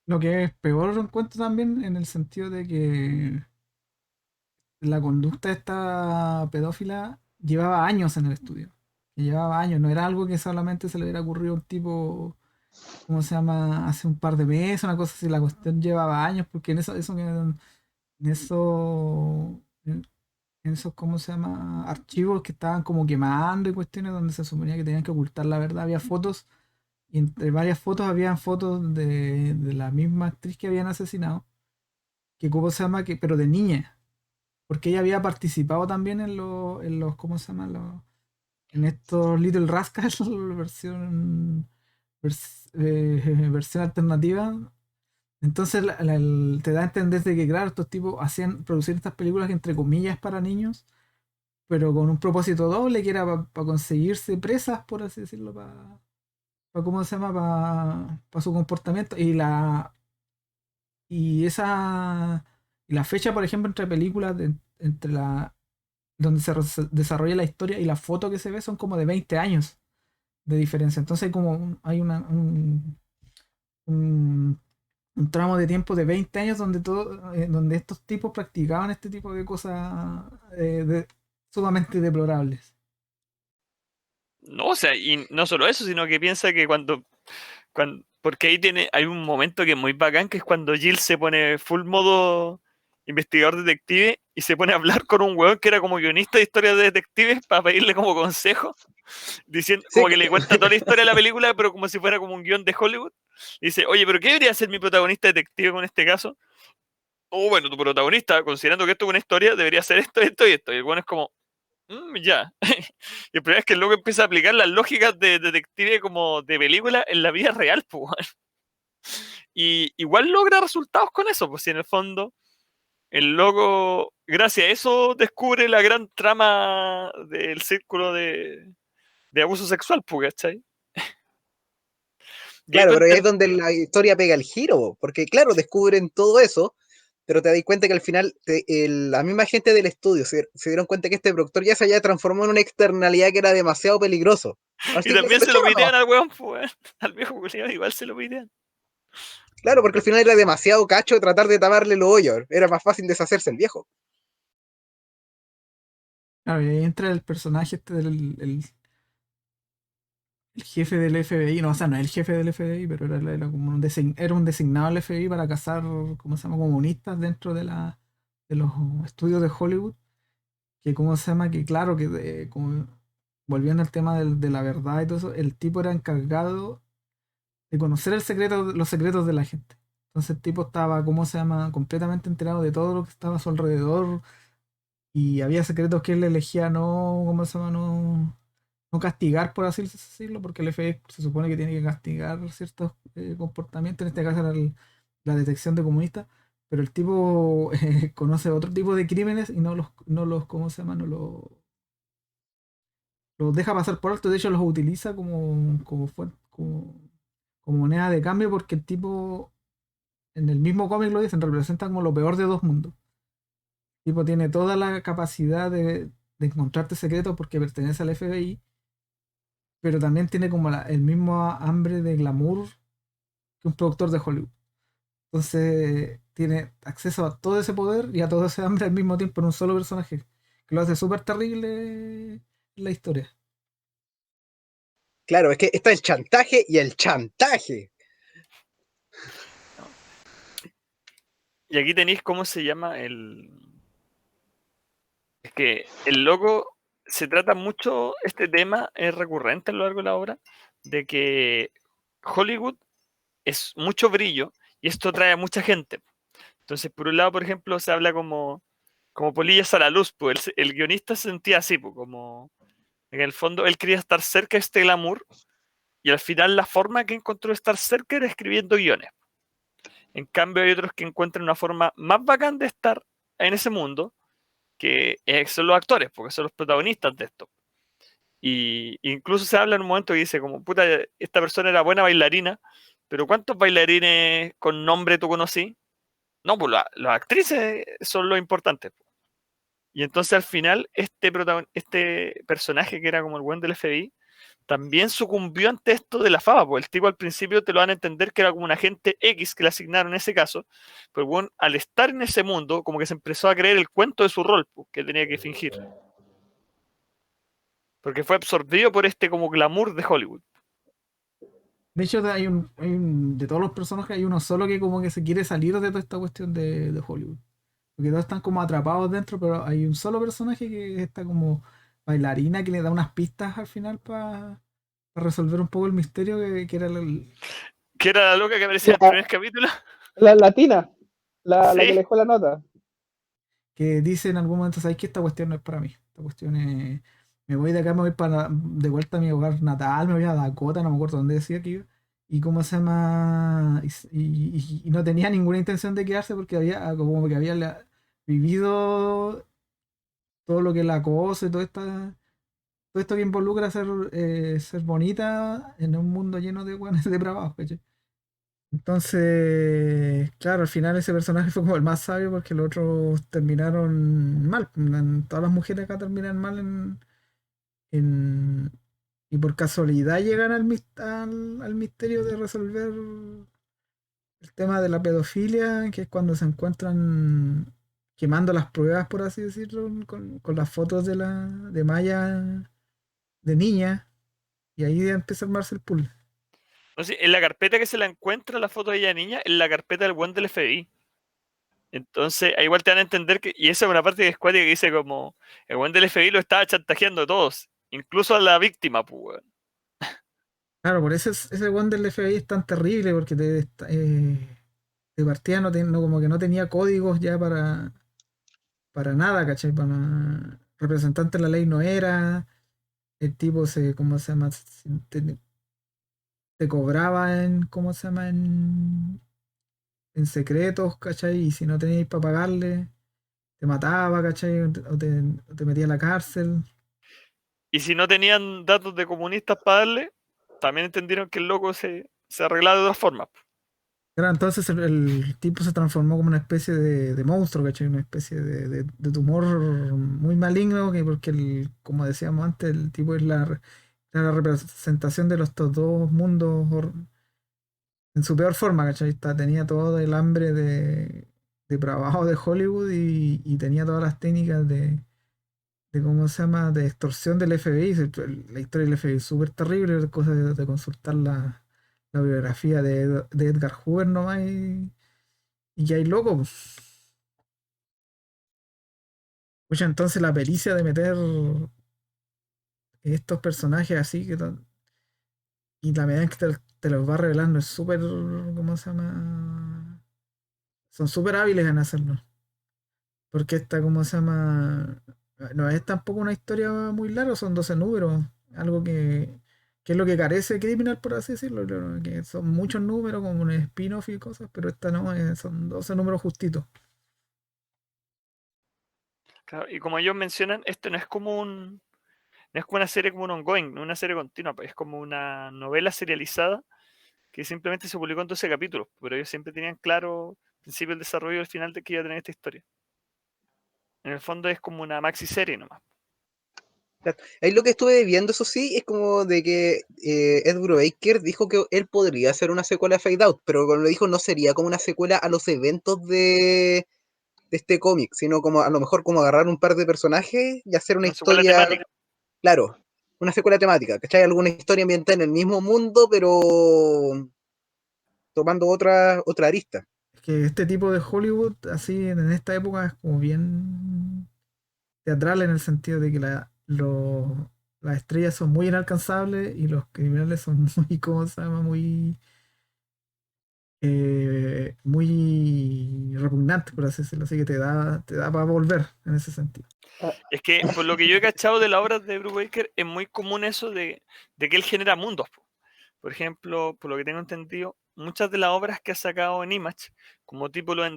Lo que es peor lo encuentro también en el sentido de que la conducta de esta pedófila llevaba años en el estudio. Que llevaba años, no era algo que solamente se le hubiera ocurrido a un tipo, ¿cómo se llama?, hace un par de meses, una cosa así. La cuestión llevaba años, porque en esos, ¿cómo se llama?, archivos que estaban como quemando y cuestiones donde se suponía que tenían que ocultar la verdad, había fotos, y entre varias fotos habían fotos de la misma actriz que habían asesinado, que cómo se llama, pero de niña, porque ella había participado también ¿cómo se llama?, en estos Little Rascals, versión alternativa. Entonces te da a entender de que, claro, estos tipos hacían producir estas películas que entre comillas para niños, pero con un propósito doble, que era para conseguirse presas, por así decirlo, para ¿cómo se llama?, para su comportamiento. Y la fecha, por ejemplo, entre películas, entre donde se desarrolla la historia y la foto que se ve son como de 20 años de diferencia. Entonces hay como un, un tramo de tiempo de 20 años donde estos tipos practicaban este tipo de cosas sumamente deplorables. No, o sea, y no solo eso, sino que piensa que porque ahí hay un momento que es muy bacán, que es cuando Jill se pone full modo investigador detective y se pone a hablar con un weón que era como guionista de historias de detectives para pedirle como consejo, diciendo, Sí, como que le cuenta toda la historia de la película, pero como si fuera como un guión de Hollywood. Y dice, oye, pero ¿qué debería ser mi protagonista detective con este caso? Oh, bueno, tu protagonista, considerando que esto es una historia, debería ser esto, esto y esto. Y el weón es como, Ya. Y el problema es que luego empieza a aplicar las lógicas de detective como de película en la vida real, pues, weón. Y igual logra resultados con eso, pues si en el fondo el loco, gracias a eso, descubre la gran trama del círculo de abuso sexual, pues, ¿cachai? Y ahí Claro, tú pero ahí es donde la historia pega el giro, porque claro, descubren todo eso, pero te das cuenta que al final la misma gente del estudio se dieron cuenta que este productor ya se había transformado en una externalidad que era demasiado peligroso. y Así que también lo se lo echaron nomás. pitean al weón, pues, al viejo culiao, igual se lo pitean. Claro, porque al final era demasiado cacho tratar de taparle los hoyos. Era más fácil deshacerse el viejo. Claro, y ahí entra el personaje este el jefe del FBI, no, o sea, no es el jefe del FBI, pero era como era un designado del FBI para cazar, ¿cómo se llama?, comunistas dentro de los estudios de Hollywood, que cómo se llama, que claro, como, volviendo al tema de la verdad y todo eso, el tipo era encargado de conocer los secretos de la gente. Entonces el tipo estaba, ¿cómo se llama?, completamente enterado de todo lo que estaba a su alrededor y había secretos que él elegía no, ¿cómo se llama?, no castigar, por así decirlo, porque el FBI se supone que tiene que castigar ciertos comportamientos, en este caso era la detección de comunistas, pero el tipo conoce otro tipo de crímenes y no los, ¿cómo se llama?, los deja pasar por alto, de hecho los utiliza como moneda de cambio porque el tipo, en el mismo cómic lo dicen, representa como lo peor de dos mundos. El tipo tiene toda la capacidad de encontrarte secretos porque pertenece al FBI, pero también tiene como el mismo hambre de glamour que un productor de Hollywood. Entonces tiene acceso a todo ese poder y a todo ese hambre al mismo tiempo en un solo personaje, que lo hace súper terrible en la historia. Claro, es que está el chantaje y el chantaje. ¿No? Y aquí tenéis cómo se llama el. Es que el loco se trata mucho, este tema es recurrente a lo largo de la obra, de que Hollywood es mucho brillo y esto atrae a mucha gente. Entonces, por un lado, por ejemplo, se habla como polillas a la luz, pues el guionista se sentía así, pues, como en el fondo él quería estar cerca de este glamour y al final la forma que encontró de estar cerca era escribiendo guiones. En cambio, hay otros que encuentran una forma más bacán de estar en ese mundo, que son los actores, porque son los protagonistas de esto. Y incluso se habla en un momento que dice como, puta, esta persona era buena bailarina, pero ¿cuántos bailarines con nombre tú conocí? No, pues las actrices son lo importante. Y entonces al final este personaje que era como el buen del FBI también sucumbió ante esto de la fama, porque el tipo al principio te lo van a entender que era como un agente X que le asignaron en ese caso, pero bueno, al estar en ese mundo, como que se empezó a creer el cuento de su rol que tenía que fingir, porque fue absorbido por este como glamour de Hollywood. De hecho, de todos los personajes hay uno solo que como que se quiere salir de toda esta cuestión de Hollywood. Porque todos están como atrapados dentro, pero hay un solo personaje que está como bailarina que le da unas pistas al final para resolver un poco el misterio que era Que era la loca que aparecía en el La, primer capítulo. la latina, la que le Sí, dejó la nota. que dice en algún momento, ¿sabes que esta cuestión no es para mí? Esta cuestión es, me voy de acá, me voy de vuelta a mi hogar natal, me voy a Dakota, no me acuerdo dónde decía que iba. Y cómo se llama, y no tenía ninguna intención de quedarse porque había como que había vivido todo lo que es la acoso y todo esto que involucra ser bonita en un mundo lleno de buenos depravados, ¿cachai? Entonces, claro, al final ese personaje fue como el más sabio porque los otros terminaron mal. Todas las mujeres acá terminan mal en- y por casualidad llegan al misterio de resolver el tema de la pedofilia, que es cuando se encuentran quemando las pruebas, por así decirlo, con las fotos de Maya de niña, y ahí empieza a armarse el pool. no sé, en la carpeta que se la encuentra la foto de ella niña, en la carpeta del buen del FBI. Entonces, ahí igual te van a entender que, y esa es una parte que es cuática que dice como, el buen del FBI lo estaba chantajeando a todos, incluso a la víctima, pues, weón. Claro, por eso ese one del FBI es tan terrible, porque de partida como que no tenía códigos ya para nada, ¿cachai? representante de la ley no era, el tipo ¿cómo se llama? Te cobraba en, ¿cómo se llama? En secretos, ¿cachai? Y si no teníais para pagarle, te mataba, ¿cachai? O te metía a la cárcel. Y si no tenían datos de comunistas para darle, también entendieron que el loco se arreglaba de otra forma. Claro, entonces el tipo se transformó como una especie de monstruo, ¿cachai? Una especie de tumor muy maligno, porque como decíamos antes, el tipo es la representación de estos dos mundos en su peor forma, ¿cachai? Tenía todo el hambre depravado de Hollywood y tenía todas las técnicas ¿cómo se llama? De extorsión del FBI. La historia del FBI es súper terrible, cosa de consultar la biografía de Edgar Hoover nomás y que hay loco, pues. Pucha, entonces la pericia de meter estos personajes así y la medida en que te los va revelando es súper, ¿cómo se llama? Son súper hábiles en hacerlo. Porque esta, ¿cómo se llama? No es tampoco una historia muy larga, son 12 números. Algo que es lo que carece Criminal, por así decirlo. Que son muchos números, como un spin-off y cosas, pero esta no, son 12 números justitos. Claro, y como ellos mencionan, esto no es como una serie como un ongoing, no una serie continua, pues es como una novela serializada que simplemente se publicó en 12 capítulos, pero ellos siempre tenían claro el principio, el desarrollo y el final de que iba a tener esta historia. En el fondo es como una maxi serie nomás. Claro. Ahí lo que estuve viendo, eso sí, es como de que Ed Brubaker dijo que él podría hacer una secuela de Fade Out, pero cuando lo dijo no sería como una secuela a los eventos de este cómic, sino como a lo mejor como agarrar un par de personajes y hacer una Una secuela historia, temática. claro, una secuela temática, ¿cachai? Alguna historia ambientada en el mismo mundo, pero tomando otra arista. Es que este tipo de Hollywood, así en esta época, es como bien teatral en el sentido de que las estrellas son muy inalcanzables y los criminales son muy, ¿cómo se llama? Muy repugnantes, por así decirlo. Así que te da para volver en ese sentido. Es que por lo que yo he cachado de la obra de Brubaker, es muy común eso de que él genera mundos. Por ejemplo, por lo que tengo entendido, muchas de las obras que ha sacado en Image, como títulos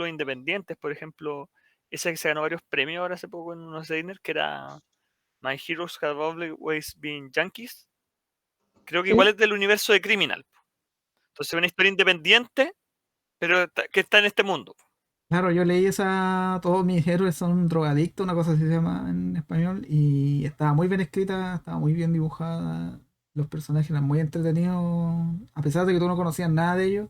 independientes, por ejemplo, esa que se ganó varios premios ahora hace poco en unos diners, que era My Heroes Have Always Been Yankees, creo que igual Sí, es del universo de Criminal. Entonces, una historia independiente, pero que está en este mundo. Claro, yo leí todos mis héroes son drogadictos, una cosa así se llama en español, y estaba muy bien escrita, estaba muy bien dibujada, los personajes eran muy entretenidos, a pesar de que tú no conocías nada de ellos,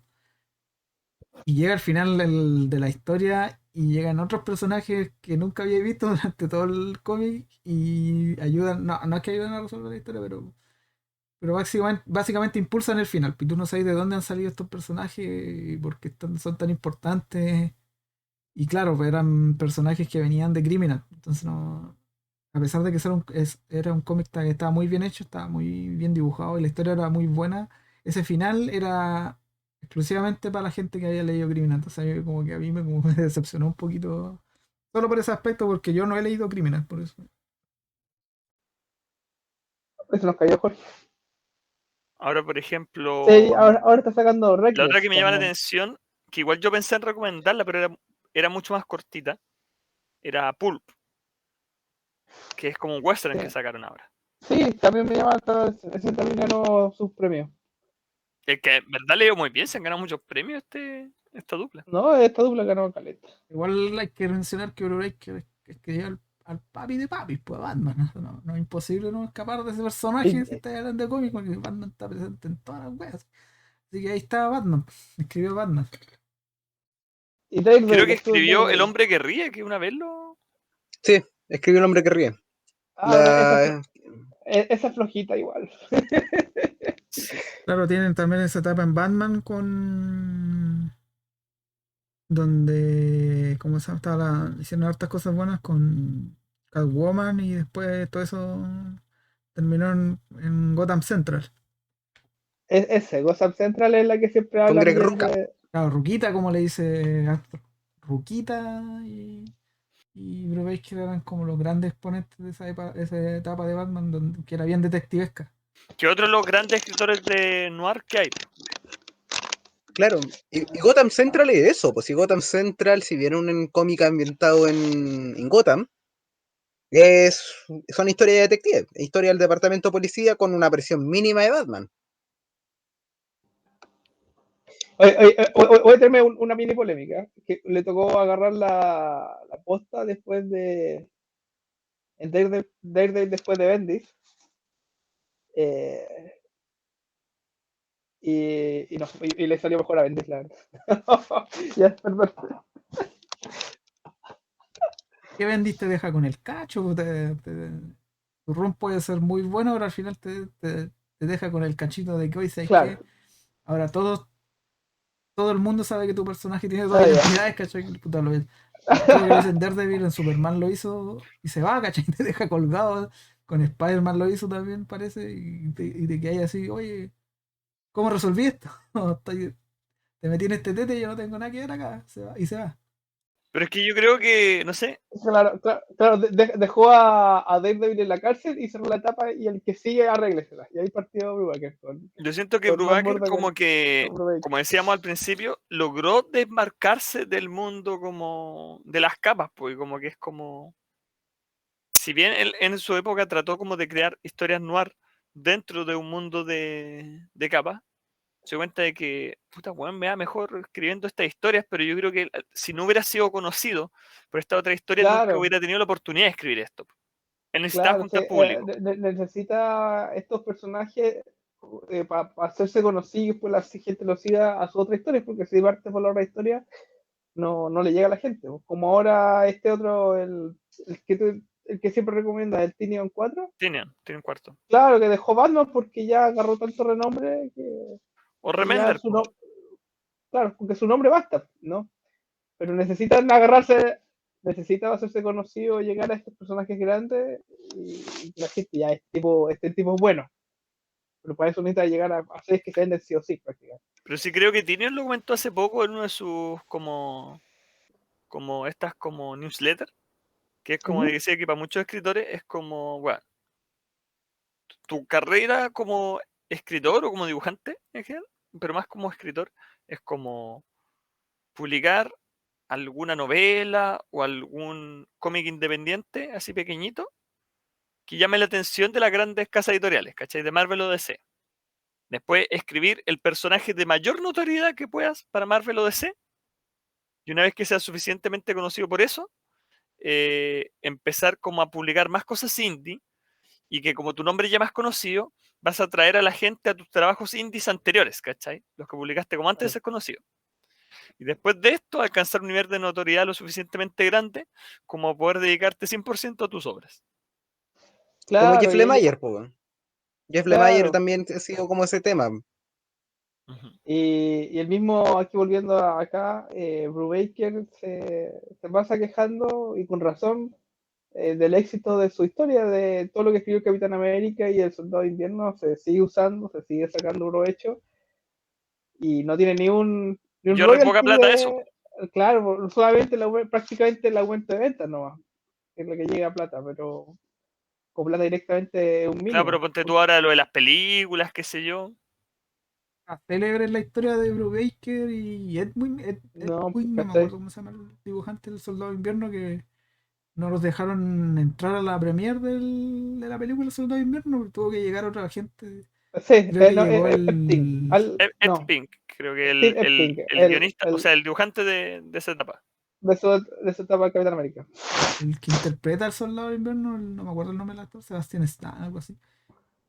y llega al final de la historia y llegan otros personajes que nunca había visto durante todo el cómic y ayudan, no, no es que ayuden a resolver la historia, pero básicamente impulsan el final, y tú no sabes de dónde han salido estos personajes y por qué son tan importantes. Y claro, pues eran personajes que venían de Criminal. Entonces no. A pesar de que era un cómic que estaba muy bien hecho, estaba muy bien dibujado y la historia era muy buena, ese final era exclusivamente para la gente que había leído Criminal. Entonces como que a mí como me decepcionó un poquito. Solo por ese aspecto, porque yo no he leído Criminal, por eso. se nos cayó Jorge. Ahora, por Sí, ejemplo, ahora está sacando la otra que Reckless me llama la también. atención, que igual yo pensé en recomendarla, pero era mucho más cortita, era Pulp, que es como un western que Sí, sacaron ahora. sí, también me llama, ese también ganó sus premios. Es que en verdad le dio muy bien, se han ganado muchos premios esta dupla. No, esta dupla ganó caleta. Igual hay que mencionar que Blu-ray que escribió al papi de papis, pues Batman. ¿No? No es imposible no escapar de ese personaje si Y, está hablando de cómics, porque Batman está presente en todas las weas. Así que ahí está Batman, escribió Batman. y Daredevil Creo que estuvo en escribió El Daredevil. hombre que ríe, que una vez lo... Sí, escribió El hombre que ríe. Ahora, La, esa es flojita igual. Claro, tienen también esa etapa en Batman con donde, ¿cómo se llama? Hicieron hartas cosas buenas con Catwoman y después todo eso terminó en Gotham Central. Ese, Gotham Central es la que siempre con hablan Greg bien Rucka. de. Claro, Ruquita, como le dice Arthur. Ruquita y Brubaker eran como los grandes exponentes de esa etapa de Batman, que era bien detectivesca. Que otro de los grandes escritores de noir que hay. Claro, y Gotham Central es eso, pues si Gotham Central, si bien un cómic ambientado en Gotham, son historias de detective, historia del departamento de policía con una presión mínima de Batman. Voy a tenerme una mini polémica, que le tocó agarrar la posta después de en Daredevil después de Bendis, eh, y no, y le salió mejor a Bendis, la verdad. Ya, perdón. ¿Qué Bendis te deja con el cacho? Tu run puede ser muy bueno, pero al final te deja con el cachito de que hoy, ¿sabes Claro, qué? Ahora todo el mundo sabe que tu personaje tiene dos ah, ya. identidades, ¿cachai? Puta, creo que lo hizo en Daredevil, en Superman lo hizo y se va, ¿cachai? Te deja colgado. Con Spider-Man lo hizo también, parece, y te quedas así, oye, ¿cómo resolví esto? Te metí en este tete y yo no tengo nada que ver acá. Y se va. Pero es que yo creo que, no sé, Claro, dejó a Daredevil en la cárcel y cerró la etapa y el que sigue arréglesela. Y ahí partió Brubaker yo siento que con Matt Brubaker Murdock como que, con Brubaker. como decíamos al principio, logró desmarcarse del mundo como de las capas, pues como que es como, si bien él en su época trató como de crear historias noir dentro de un mundo de capas, se dio cuenta de que, puta, weón, me da mejor escribiendo estas historias, pero yo creo que si no hubiera sido conocido por esta otra historia, nunca Claro, hubiera tenido la oportunidad de escribir esto. Él necesitaba claro, juntar público. necesita estos personajes para hacerse conocidos, pues la gente lo siga a su otra historia, porque si parte por la otra historia, no le llega a la gente. Como ahora este otro, el que siempre recomienda, el Tinion 4, Tiene un cuarto. claro, que dejó Batman porque ya agarró tanto renombre O que ya Remender, su nombre, claro, porque su nombre basta, ¿no? Pero necesitan hacerse conocido, llegar a estos personajes grandes y la gente ya, este tipo es bueno. Pero para eso necesita llegar a hacer que se venden sí o sí, prácticamente. pero sí creo que Tinion lo comentó hace poco en uno de sus como estas como newsletters, que es como Ujú. decía que para muchos escritores es como, bueno, tu carrera como escritor o como dibujante en general, pero más como escritor, es como publicar alguna novela o algún cómic independiente, así pequeñito, que llame la atención de las grandes casas editoriales, ¿cachai? De Marvel o DC. Después escribir el personaje de mayor notoriedad que puedas para Marvel o DC. Y una vez que seas suficientemente conocido por eso, empezar como a publicar más cosas indie y que como tu nombre ya más conocido, vas a atraer a la gente a tus trabajos indies anteriores, ¿cachai? Los que publicaste como antes de Claro, ser conocido. Y después de esto, alcanzar un nivel de notoriedad lo suficientemente grande como poder dedicarte 100% a tus obras. Como claro, Jeff Lemire, pues. Jeff Lemire claro. también ha sido como ese tema. Ujú. Y el mismo, aquí volviendo acá, Brubaker se pasa quejando, y con razón, del éxito de su historia, de todo lo que escribió Capitán América y el Soldado de Invierno, se sigue usando, se sigue sacando provecho, y no tiene ni un Yo re poca royalty plata eso. de, claro, solamente prácticamente el aumento de ventas nomás, que es lo que llega a plata, pero con plata directamente es un Claro, pero mínimo. ponte tú ahora lo de las películas, qué sé yo. Célebre es la historia de Brubaker y No, Edwin, no me ¿cachai? acuerdo cómo se llama el dibujante del Soldado de Invierno, que no los dejaron entrar a la premiere de la película Soldado de Invierno, tuvo que llegar otra gente. Sí, Creo que no, llegó Epstein, el, Ed no, Pink, creo que Steve Epstein, el guionista, o sea, el dibujante de esa etapa. de esa etapa de Capitán América. el que interpreta al Soldado de Invierno, no me acuerdo el nombre del actor, Sebastián Stan, algo así.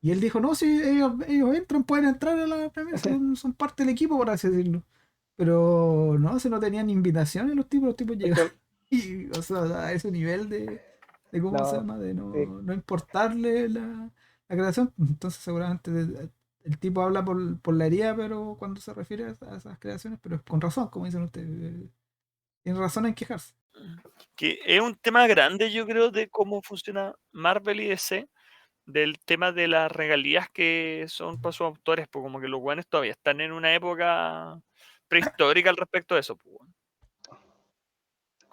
Y él dijo, no, si ellos entran, pueden entrar a la premiere, son parte del equipo, por así decirlo. Pero no, se no tenían invitaciones los tipos llegaron. Y, o sea, a ese nivel de ¿cómo se No, llama? De sí. no importarle la creación. Entonces seguramente el tipo habla por la herida, pero cuando se refiere a esas creaciones, pero con razón, como dicen ustedes. Tiene razón en quejarse. Que es un tema grande, yo creo, de cómo funciona Marvel y DC, del tema de las regalías que son para sus autores, pues como que los guanes todavía están en una época prehistórica al respecto de eso, pues, weón.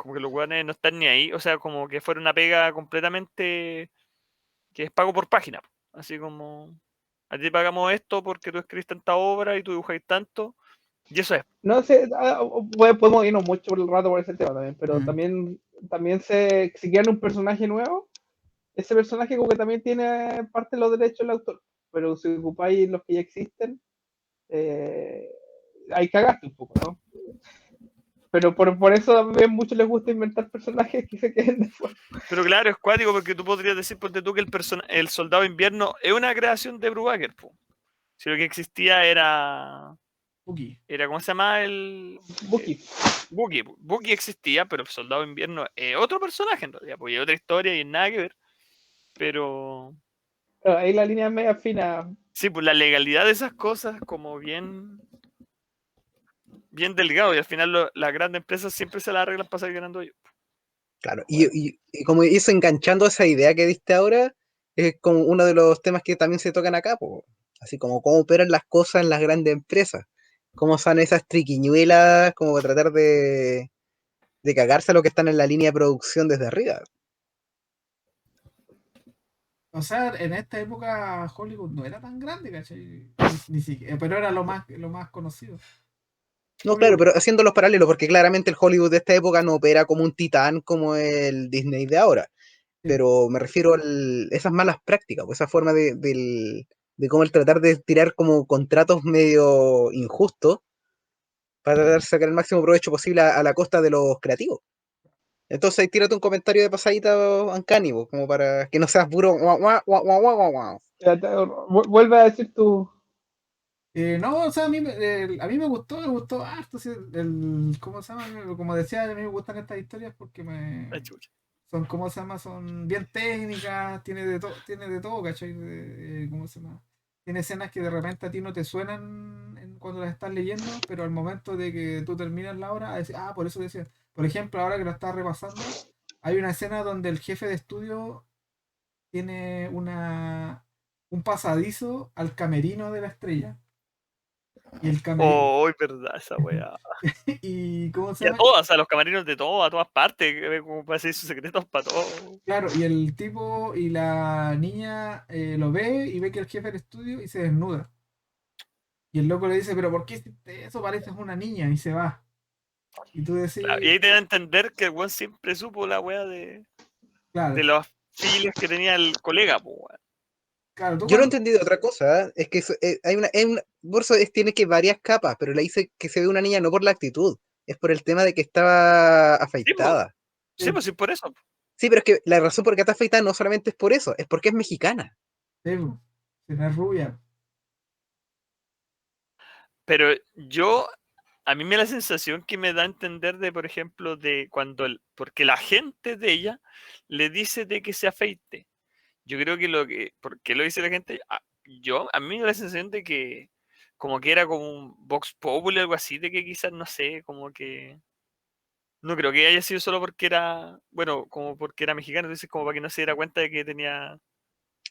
como que los weones no están ni ahí, o sea, como que fuera una pega completamente que es pago por página. Así como, a ti te pagamos esto porque tú escribes tanta obra y tú dibujáis tanto, y eso es. No sé, podemos irnos mucho por el rato por ese tema también, pero Mm. también si quieren un personaje nuevo, ese personaje como que también tiene parte de los derechos del autor, pero si ocupáis los que ya existen, hay que cagaste un poco, ¿no? Pero por eso también muchos les gusta inventar personajes que se queden después. Pero claro, es cuático porque tú podrías decir, ponte tú, que el soldado invierno es una creación de Brubaker, po. Si lo que existía Puki. era ¿cómo se llama? Bucky. Bucky. Bucky existía, pero el soldado invierno es otro personaje en realidad, porque es otra historia y nada que ver. Pero Ahí la línea es media fina. sí, pues la legalidad de esas cosas como bien delgado y al final las grandes empresas siempre se las arreglan para salir ganando ellos. Claro, Bueno, y como eso enganchando esa idea que diste ahora, es como uno de los temas que también se tocan acá, po. Así como cómo operan las cosas en las grandes empresas, cómo son esas triquiñuelas, como tratar de cagarse a lo que están en la línea de producción desde arriba. O sea, en esta época Hollywood no era tan grande, ¿cachai? Ni siquiera, pero era lo más conocido. No, claro, Hollywood. pero haciendo los paralelos, porque claramente el Hollywood de esta época no opera como un titán como el Disney de ahora, Sí. pero me refiero a esas malas prácticas, pues esa forma de cómo el tratar de tirar como contratos medio injustos para tratar de sacar el máximo provecho posible a la costa de los creativos. Entonces, tírate un comentario de pasadita, Ancani, po, como para que no seas puro guau, guau, guau, guau, guau, guau. vuelve a decir tu. No, o sea, a mí me gustó harto. Sí, ¿cómo se llama? Como decía, a mí me gustan estas historias porque Ay, chucha. son, ¿cómo se llama? Son bien técnicas, tiene de todo, ¿cachai? ¿Cómo se llama? Tiene escenas que de repente a ti no te suenan cuando las estás leyendo, pero al momento de que tú terminas la obra, por eso decía. Por ejemplo, ahora que lo estás repasando, hay una escena donde el jefe de estudio tiene un pasadizo al camerino de la estrella. Y el camerino. Oh, es verdad esa weá. ¿Y cómo se Y a llama? todas, a los camarinos de todo, a todas partes, que ve como para decir sus secretos para todo. Claro, y el tipo y la niña lo ve y ve que el jefe del estudio y se desnuda. Y el loco le dice, pero ¿por qué hiciste eso? Pareces una niña y se va. Y tú Claro, y decís, ahí te da a entender que el weón siempre supo la weá de claro, los files que tenía el colega, pues, weón. claro, tú Yo lo he cuando... entendido de otra cosa, es que por eso tiene que varias capas, pero le dice que se ve una niña no por la actitud, es por el tema de que estaba afeitada. Sí, pues sí, por eso. Sí, pero es que la razón por qué está afeitada no solamente es por eso, es porque es mexicana. Sí, po, si no es rubia. Pero a mí me da la sensación que me da a entender de, por ejemplo, de cuando porque la gente de ella le dice de que se afeite. Yo creo que ¿por qué lo dice la gente? A mí me da la sensación de que como que era como un Vox Populi o algo así, de que quizás, no sé, como que no creo que haya sido solo porque era, bueno, como porque era mexicano, entonces como para que no se diera cuenta de que tenía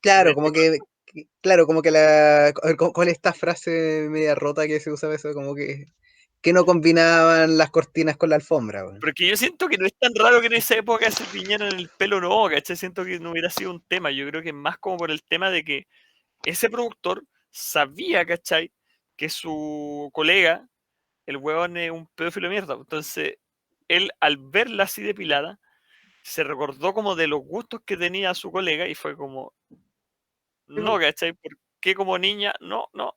Claro, diferente como color. claro, como que ¿cuál es esta frase media rota que se usa eso? Como que no combinaban las cortinas con la alfombra, weón. Porque yo siento que no es tan raro que en esa época se tiñeran el pelo, no, ¿cachai? Siento que no hubiera sido un tema. Yo creo que es más como por el tema de que ese productor sabía, ¿cachai? Que su colega, el huevón, es un pedófilo de mierda. Entonces, él al verla así depilada, se recordó como de los gustos que tenía su colega y fue como, Sí, no, ¿cachai? ¿Por qué como niña? No, no.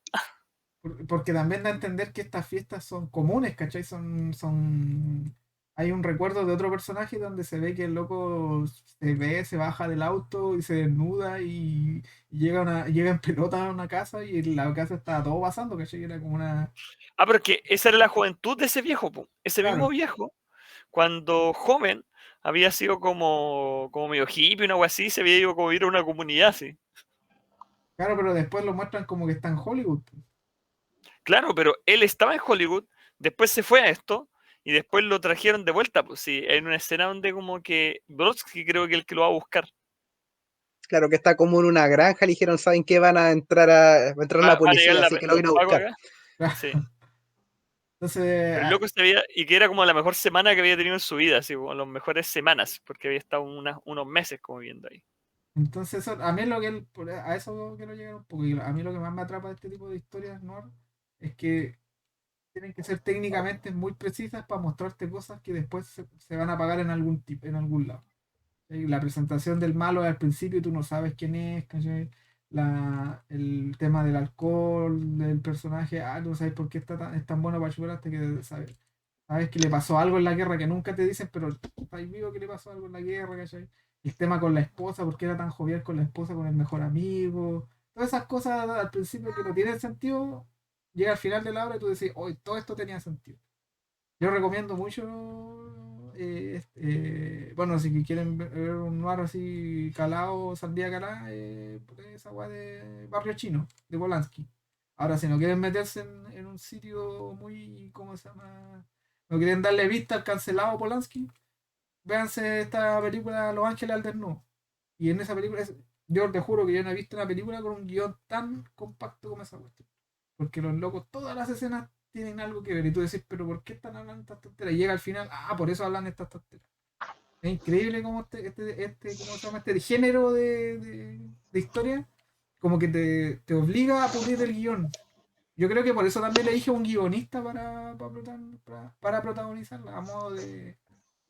porque también da a entender que estas fiestas son comunes, ¿cachai? Hay un recuerdo de otro personaje donde se ve que el loco se baja del auto y se desnuda y llega en pelota a una casa y en la casa está todo pasando, ¿cachai? Era como una... Pero es que esa era la juventud de ese viejo, po. Ese mismo Claro, viejo, cuando joven, había sido como medio hippie, una algo así, se había ido como a ir a una comunidad así. claro, pero después lo muestran como que está en Hollywood. Claro, pero él estaba en Hollywood, después se fue a esto y después lo trajeron de vuelta, pues sí, en una escena donde como que Brodsky creo que es el que lo va a buscar. Claro que está como en una granja, le dijeron, ¿saben qué? Va a entrar la Va a llegar policía, así que lo los vino a pagos buscar. acá. Sí. Entonces, El loco sabía, y que era como la mejor semana que había tenido en su vida, así como las mejores semanas, porque había estado unos meses como viviendo ahí. entonces a mí es lo que a eso quiero llegar un poco. Y a mí lo que más me atrapa de este tipo de historias noir es que tienen que ser técnicamente muy precisas para mostrarte cosas que después se van a pagar en en algún lado. La presentación del malo al principio tú no sabes quién es, ¿cachai? El tema del alcohol, del personaje, no sabes por qué es tan bueno para chupar hasta que sabes que le pasó algo en la guerra que nunca te dicen, pero estáis vivo que le pasó algo en la guerra, ¿cachai? El tema con la esposa, por qué era tan jovial con la esposa, con el mejor amigo. Todas esas cosas al principio que no tienen sentido, llega al final de la obra y tú decís, hoy todo esto tenía sentido. Yo recomiendo mucho, bueno, si quieren ver un noir así calado, sandía calada, esa weá de Barrio Chino, de Polanski. Ahora, si no quieren meterse en un sitio muy, ¿cómo se llama? No quieren darle vista al cancelado Polanski, véanse esta película Los Ángeles al Desnudo. Y en esa película, yo te juro que yo no he visto una película con un guión tan compacto como esa cuestión. Porque los locos, todas las escenas tienen algo que ver. Y tú decís, pero ¿por qué están hablando estas tonteras? Y llega al final, por eso hablan estas tonteras. Es increíble cómo ¿cómo se llama? Este género de historia, como que te obliga a pulir el guión. Yo creo que por eso también le dije a un guionista para protagonizarla, a modo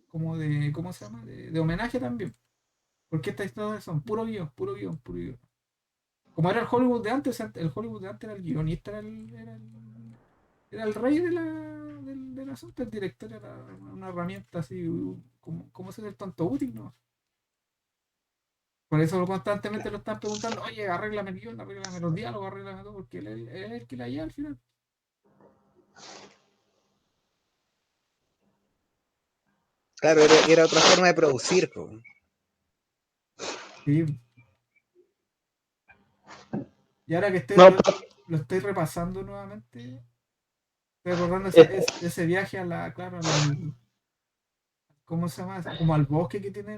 como de, ¿cómo se llama? De homenaje también. Porque estas historias son puro guión, puro guión, puro guión. Como era el Hollywood de antes, el Hollywood de antes era el guionista, era el rey del asunto, el director era una herramienta así, como ser el tonto útil, ¿no? Por eso constantemente lo están preguntando, oye, arréglame el guión, arréglame los diálogos, arréglame todo, porque él es el que la lleva al final. Claro, era otra forma de producir, po. Sí. Y ahora que No, lo estoy repasando nuevamente, estoy recordando eh, ese viaje claro, ¿cómo se llama? Como al bosque que tiene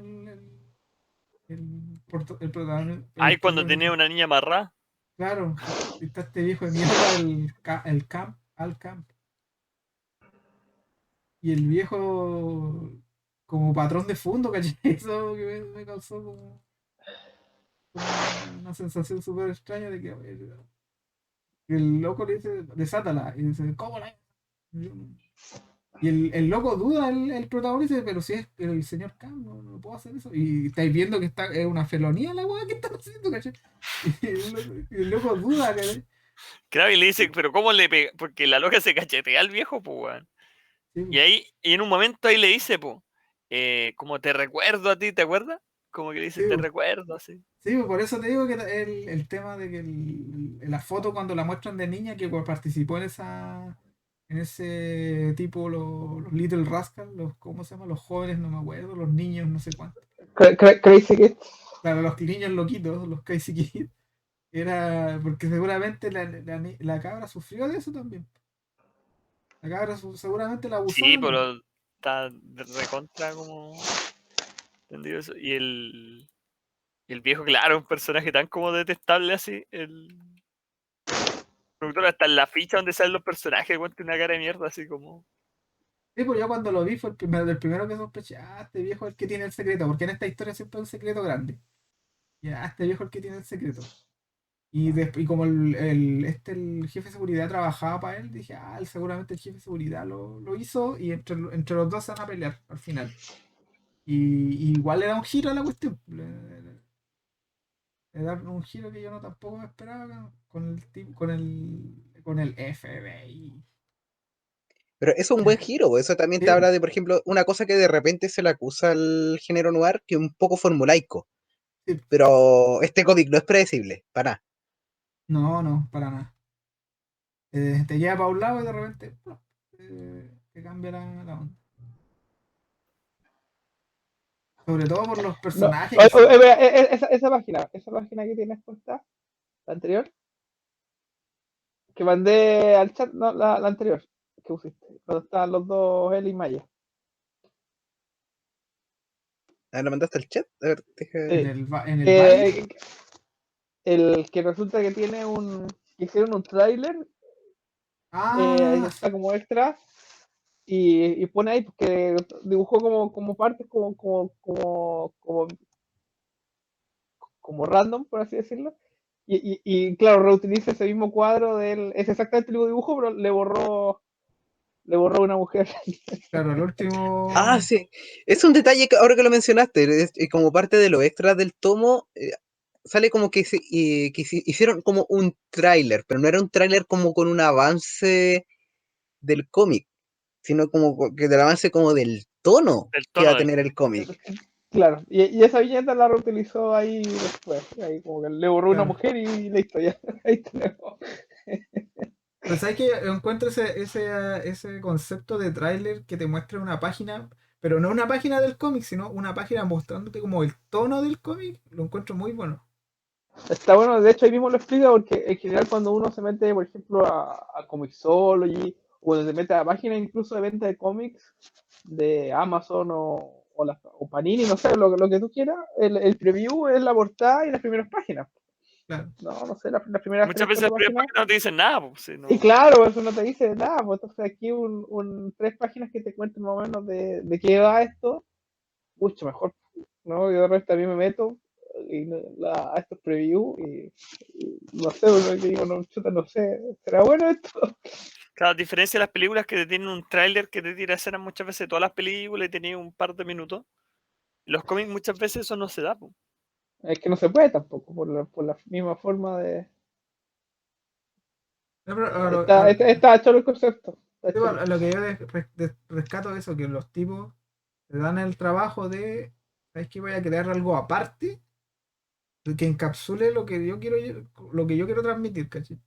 el protagonista. Ay, cuando tenía una niña amarrada. Claro, está este viejo de mierda, el camp, al camp. Y el viejo como patrón de fondo, ¿cachai? Eso que me causó como una sensación súper extraña de que el loco le dice, desátala. Y dice, ¿cómo la? Y el loco duda, el protagonista, pero si es el señor Khan, no puedo hacer eso. Y estáis viendo que es una felonía la weá que están haciendo, ¿cachai? Y el loco duda, ¿cachai? Claro, y le dice, pero ¿cómo le pega? Porque la loca se cachetea al viejo, pues, weón. Sí, Y ahí, y en un momento ahí le dice, pues, como te recuerdo a ti, ¿te acuerdas? Como que le dice, sí, te recuerdo, así. sí, por eso te digo que el tema de que la foto cuando la muestran de niña que participó en ese tipo, los Little Rascals, ¿cómo se llama? Los jóvenes, no me acuerdo, los niños, no sé cuánto. Crazy Kids. Claro, los niños loquitos, los Crazy Kids. Era porque seguramente la cabra sufrió de eso también. La cabra seguramente la Sí, abusaron. pero está recontra como entendido eso. Y el viejo, claro, un personaje tan como detestable así. El productor hasta en la ficha donde salen los personajes, cuenta una cara de mierda así como. Sí, pues yo cuando lo vi fue el primero que sospeché, este viejo es el que tiene el secreto, porque en esta historia siempre hay un secreto grande. Este viejo es el que tiene el secreto. Y como el jefe de seguridad trabajaba para él, dije, seguramente el jefe de seguridad lo hizo y entre los dos se van a pelear al final. Y igual le da un giro a la cuestión. Le da un giro que yo no tampoco me esperaba con el FBI. Pero eso es un buen giro, po. Eso también te Sí, habla de, por ejemplo, una cosa que de repente se le acusa al género noir, que es un poco formulaico. sí. Pero este cómic no es predecible, para nada. No, no, para nada. Te lleva para un lado y de repente ¡plop! Te cambia la onda. Sobre todo por los No, personajes que son. esa página que tienes puesta, la anterior, que mandé al chat, no, la anterior que pusiste, cuando estaban los dos, él y Maya. Ah, ¿lo mandaste al chat? A ver, deja. En Sí. el baile. Eh, el que resulta que tiene que hicieron un tráiler Ah, está como extra, y pone ahí que dibujó como partes como random, por así decirlo. Y claro, reutiliza ese mismo cuadro es exactamente el mismo dibujo, pero le borró una mujer. claro, el Ah, último. sí. Es un detalle que ahora que lo mencionaste, como parte de los extras del tomo, sale como que, hicieron como un tráiler, pero no era un tráiler como con un avance del cómic, sino como que del avance como del tono El que va tono a del tener el cómic. cómic. Claro, y esa viñeta la reutilizó ahí después. Ahí como que le borró una Claro. mujer y listo, ya. Ahí tenemos. Pues hay que encuentro ese concepto de tráiler que te muestra una página, pero no una página del cómic, sino una página mostrándote como el tono del cómic. Lo encuentro muy bueno. Está bueno, de hecho ahí mismo lo explica porque en general cuando uno se mete, por ejemplo, a Comixology o cuando se mete a páginas incluso de venta de cómics de Amazon o Panini, no sé, lo que tú quieras, el preview es la portada y las primeras páginas. Claro. No sé, las primeras Muchas tres, veces el cuatro primer páginas. página no te dicen nada, pues, si Y no- claro, eso no te dice nada, pues entonces aquí tres páginas que te cuenten más o menos de qué va esto, mucho mejor, ¿no? Yo de repente también me meto a estos previews y no sé, lo que digo, no, chuta, no sé, ¿será bueno esto? Claro, a diferencia de las películas que te tienen un tráiler que te tira escenas muchas veces de todas las películas y tenía un par de minutos. En los cómics muchas veces eso no se da, pues. Es que no se puede tampoco, por la misma forma de... No, pero Está choro el concepto, está choro. a lo que yo rescato de eso, que los tipos te dan el trabajo de, ¿sabes qué? Voy a crear algo aparte que encapsule lo que yo quiero transmitir, ¿cachai?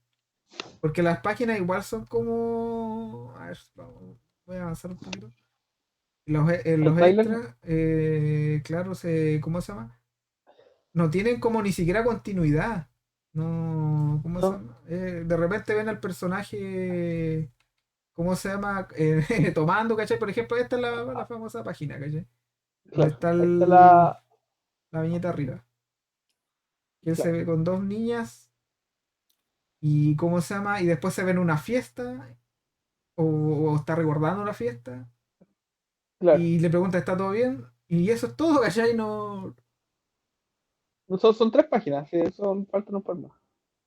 Porque las páginas igual son como. A ver, voy a avanzar un poquito. El Los tráiler, extras, claro, ¿cómo se llama? No tienen como ni siquiera continuidad. No, ¿cómo se no, llama? De repente ven al personaje, ¿cómo se llama? Tomando, ¿cachai? Por ejemplo, esta es la famosa página, ¿cachai? Donde claro, está ahí está la... la viñeta arriba. Que él se Claro, ve con dos niñas y, ¿cómo se llama? Y después se ven una fiesta o está recordando una fiesta claro. y le pregunta, ¿está todo bien? Y eso es todo, ¿cachai? No, No, son tres páginas, sí, son parte no por más.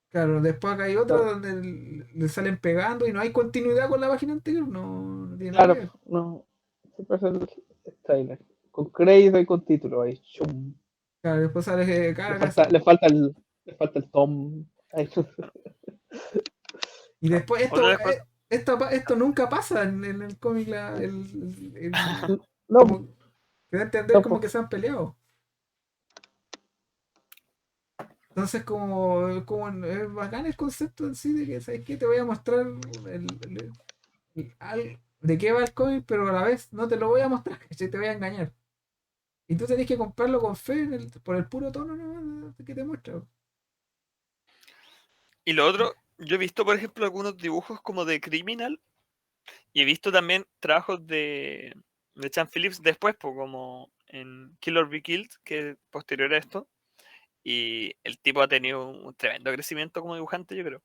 claro, después acá hay otra Claro, donde le salen pegando y no hay continuidad con la página anterior, no tiene nada que claro, ver. no, siempre es el tráiler, con crédito y con título ahí, chum. Claro, después sale Le cada falta, casi. le falta el, le falta el tom. Ahí. Y después Otra de esto, las cosas, esto nunca pasa en el cómic, No, como que da a entender no, como pues, que se han peleado. Entonces, es bacán el concepto en sí de que, ¿sabes qué? Te voy a mostrar de qué va el cómic, pero a la vez no te lo voy a mostrar, que te voy a engañar. Y tú tenés que comprarlo con fe por el puro tono, ¿no? Que te muestra. y lo otro, yo he visto, por ejemplo, algunos dibujos como de Criminal y he visto también trabajos de Chan Phillips después, pues, como en Kill or Be Killed, que es posterior a esto. Y el tipo ha tenido un tremendo crecimiento como dibujante, yo creo.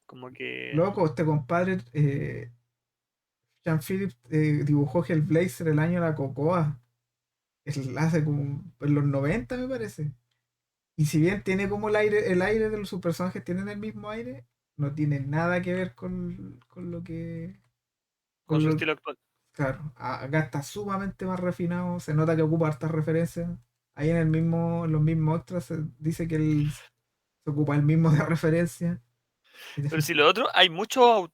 Como que Loco, este compadre, Sean Phillips, dibujó Hellblazer el año de la Cocoa. Hace como en los 90 me parece. Y si bien tiene como el aire de sus personajes tienen el mismo aire, no tiene nada que ver con lo que. con Con su lo, estilo actual. claro, acá está sumamente más refinado, se nota que ocupa hartas referencias. Ahí en los mismos extras se dice que él se ocupa el mismo de referencia. Pero si lo otro, hay muchos.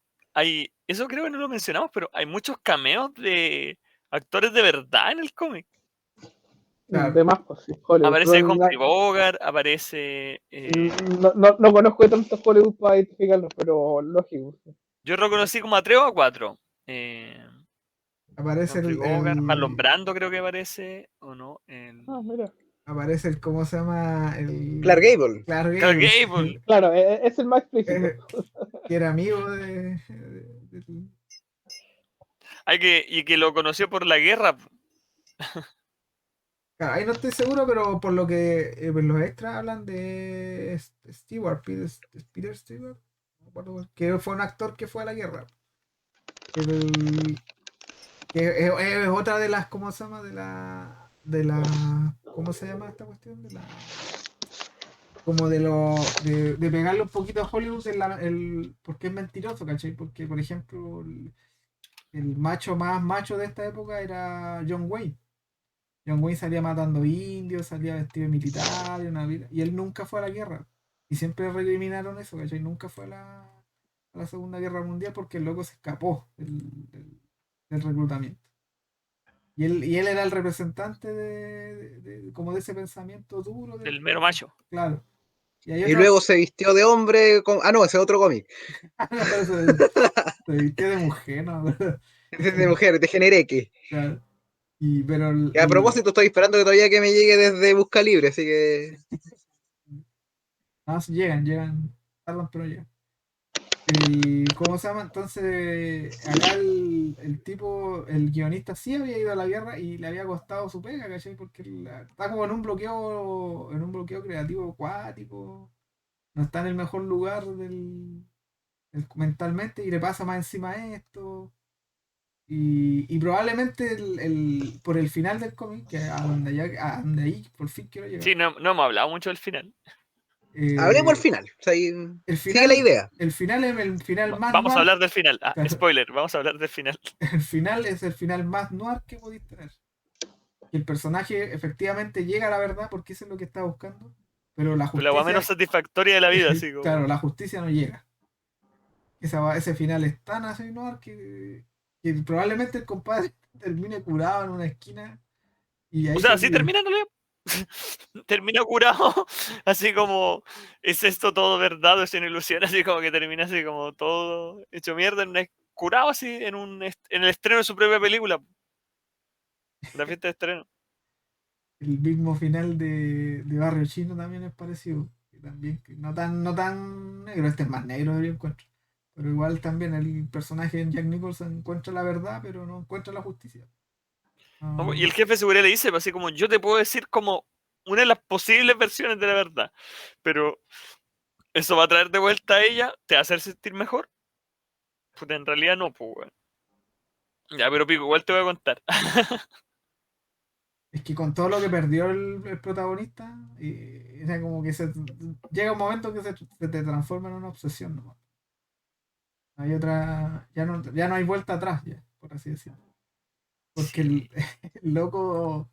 Eso creo que no lo mencionamos, pero hay muchos cameos de actores de verdad en el cómic. Claro, de más, pues sí, Hollywood. Pero Aparece Humphrey Bogart, aparece. no conozco tanto Hollywood para identificarlo, pero lógico. Sí. Yo reconocí como a tres o a cuatro. Eh, aparece Humphrey Bogart, Marlon Brando creo que aparece, ¿o no? Ah, mira. ¿cómo se llama? Clark Gable. Clark Clark Gable, Gable. Claro, es el más explícito. eh, que era amigo Y que lo conoció por la guerra. claro, ahí no estoy seguro, pero por lo que pues los extras hablan de Stewart, Peter Stewart, me acuerdo, que fue un actor que fue a la guerra. El, que es otra de las, ¿cómo se llama? ¿Cómo se llama esta cuestión? Como de pegarle un poquito a Hollywood porque es mentiroso, ¿cachai? Porque, por ejemplo, el macho más macho de esta época era John Wayne. John Wayne salía matando indios, salía vestido de militar, y él nunca fue a la guerra. Y siempre recriminaron eso, ¿cachai? Nunca fue a la Segunda Guerra Mundial porque el loco se escapó del reclutamiento. Y él era el representante como de ese pensamiento duro. Del mero macho. Claro. Y hay Y otro. luego se vistió de hombre Ah, no, ese es otro cómic. No, se vistió de mujer, ¿no? De mujer, de Genereque. Claro. Pero Y a propósito, estoy esperando que todavía que me llegue desde Busca Libre, así que. no, sí llegan, tardan, pero llegan. ¿Cómo se llama? Entonces, acá el tipo, el guionista sí había ido a la guerra y le había costado su pega, ¿cachai? Porque está como en un bloqueo creativo acuático, no está en el mejor lugar mentalmente y le pasa más encima esto. Y probablemente por el final del cómic, que a donde ahí por fin quiero llegar. Sí, no hemos hablado mucho del final. Hablemos al eh, final. O sea, el sigue la final, idea. el final es el final más Vamos a noir. hablar del final. Spoiler, vamos a hablar del final. El final es el final más noir que podéis tener. Que el personaje efectivamente llega a la verdad porque eso es lo que está buscando, pero la Pues la agua menos justicia, satisfactoria de la vida, así claro, como. la justicia no llega. Ese final es tan así noir que probablemente el compadre termine curado en una esquina y O ahí sea, se así olvide. termina, ¿no? Termina curado, así como, ¿es esto todo verdad o es una ilusión? Así como que termina así como todo hecho mierda, curado así en el estreno de su propia película, la fiesta de estreno. El mismo final de Barrio Chino también es parecido. Que también, que no tan negro, este es más negro yo encuentro. Pero igual también el personaje de Jack Nicholson encuentra la verdad, pero no encuentra la justicia. Y el No, jefe de seguridad le dice, pues, así como, yo te puedo decir como una de las posibles versiones de la verdad, pero eso va a traer de vuelta a ella, te va a hacer sentir mejor. Pues en realidad no, pues, weón. Ya, pero pico, igual te voy a contar. es que con todo lo que perdió el protagonista, era como que llega un momento que se te transforma en una obsesión nomás. Hay otra, ya no hay vuelta atrás, ya, por así decirlo. Porque el, Sí. el loco